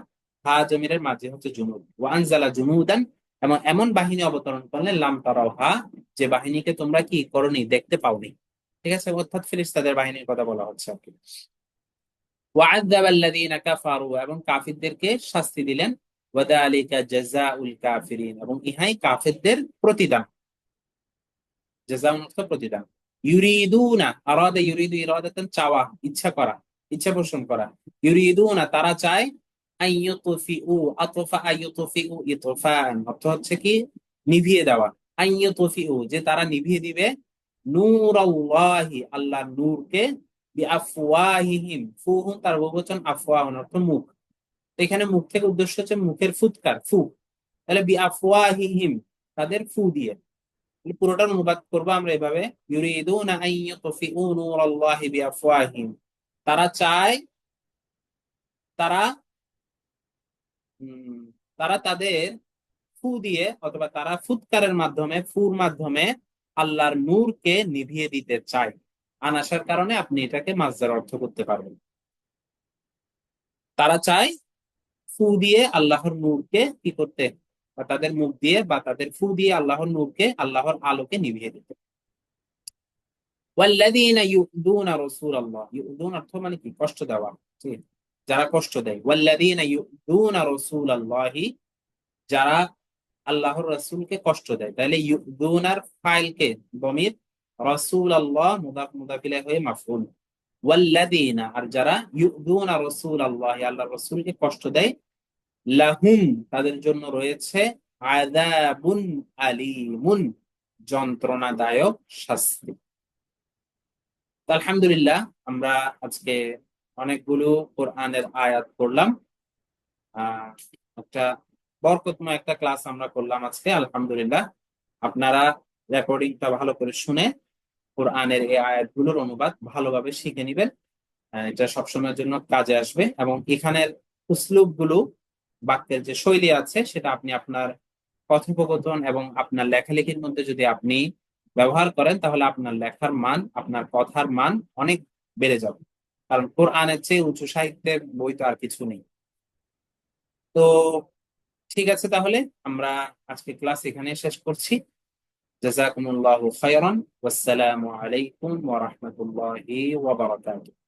হা জমিরের মাঝে হচ্ছে জুনুদ। ওয়া আনজালা জুনুদান, এবং এমন বাহিনী অবতরণ করলেন, লাম তারাউহা, যে বাহিনীকে তোমরা কি করনি, দেখতে পাওনি। ঠিক আছে, অর্থাৎ ফেরেশতাদের বাহিনীর কথা বলা হচ্ছে আর কি। ওয়া'আযাবাল্লাযীনা কাফারু, এবং কাফিরদেরকে শাস্তি দিলেন। ওয়াযালিকা জাযাউল কাফিরিন, এবং ইহাই কাফিরদের প্রতিদান। জাযাউন অর্থ প্রতিদান। ইউরিদুনা, আরাদা ইউরিদু ইরাদাতান, চাওয়া, ইচ্ছা করা, ইচ্ছা পোষণ করা। ইউরিদুনা, তারা চায়, আইয়ুতফিউ, আতফা আইয়ুতফিউ ইতফান, অর্থ হচ্ছে কি? নিভিয়ে দেওয়া। আইয়ুতফিউ, যে তারা নিভিয়ে দিবে, নূরাল্লাহি, আল্লাহর নূরকে, বিআফওয়াহিহিম, ফুহুম তার বহুবচন, আফওয়াহুন অর্থ মুখ। এখানে মুখ থেকে উদ্দেশ্য হচ্ছে মুখের ফুৎকার, ফু। তাহলে বিআফওয়াহিহিম, তাদের ফু দিয়ে। পুরোটার অনুবাদ করবো আমরা এভাবে, ইউরিদুনা আন ইউতফিউ নূরাল্লাহি বিআফওয়াহিহিম, তারা চায়, তারা উম, তারা তাদের ফু দিয়ে, অথবা তারা ফুৎকারের মাধ্যমে, ফুর মাধ্যমে আল্লাহর নূরকে নিভিয়ে দিতে চায়। আনাসার কারণে আপনি এটাকে মাসদার অর্থ করতে পারবেন। তারা চায় ফু দিয়ে আল্লাহর নূরকে কি করতে, বা তাদের মুখ দিয়ে বা তাদের ফু দিয়ে আল্লাহর নূরকে, আল্লাহর আলোকে নিভিয়ে দিতে। ওয়াল্লাযীনা ইউযুনা রাসূলাল্লাহ, ইউযুন অর্থ মানে কি? কষ্ট দেওয়া, ঠিক? যারা কষ্ট দেয়। ওয়াল্লাযীনা ইউযুনা রাসূলাল্লাহি, যারা আল্লাহর রাসূলকে কষ্ট দেয়। তাহলে ইউযুনার ফাইলকে দমির, রাসূলাল্লাহ মুদাফ মুদাফ ইলাইহি হয়ে মাফউল। ওয়াল্লাযীনা, আর যারা, ইউযুনা রাসূলাল্লাহি, আল্লাহর রাসূলকে কষ্ট দেয়, লাহুম, তাদের জন্য রয়েছে, আযাবুন আলীমুন, যন্ত্রণাদায়ক শাস্তি। তো আলহামদুলিল্লাহ, আমরা আজকে অনেকগুলো কোরআনের আয়াত পড়লাম। একটা বরকতময় একটা ক্লাস আমরা করলাম আজকে, আলহামদুলিল্লাহ। আপনারা রেকর্ডিংটা ভালো করে শুনে কোরআনের এই আয়াতগুলোর অনুবাদ ভালোভাবে শিখে নিবেন। এটা সবসময়ের জন্য কাজে আসবে। এবং এখানের উসলুব গুলো, বাক্যের যে শৈলী আছে, সেটা আপনি আপনার কথোপকথন এবং আপনার লেখালেখির মধ্যে যদি আপনি ব্যবহার করেন, তাহলে আপনার লেখার মান, আপনার কথার মান অনেক বেড়ে যাবে। কারণ কোরআনের চেয়ে উঁচু সাহিত্যের বই তো আর কিছু নেই। তো ঠিক আছে, তাহলে আমরা আজকে ক্লাস এখানে শেষ করছি। জাযাকুমুল্লাহু খায়রান। ওয়াসসালামু আলাইকুম ওয়া রাহমাতুল্লাহি ওয়া বারাকাতুহু।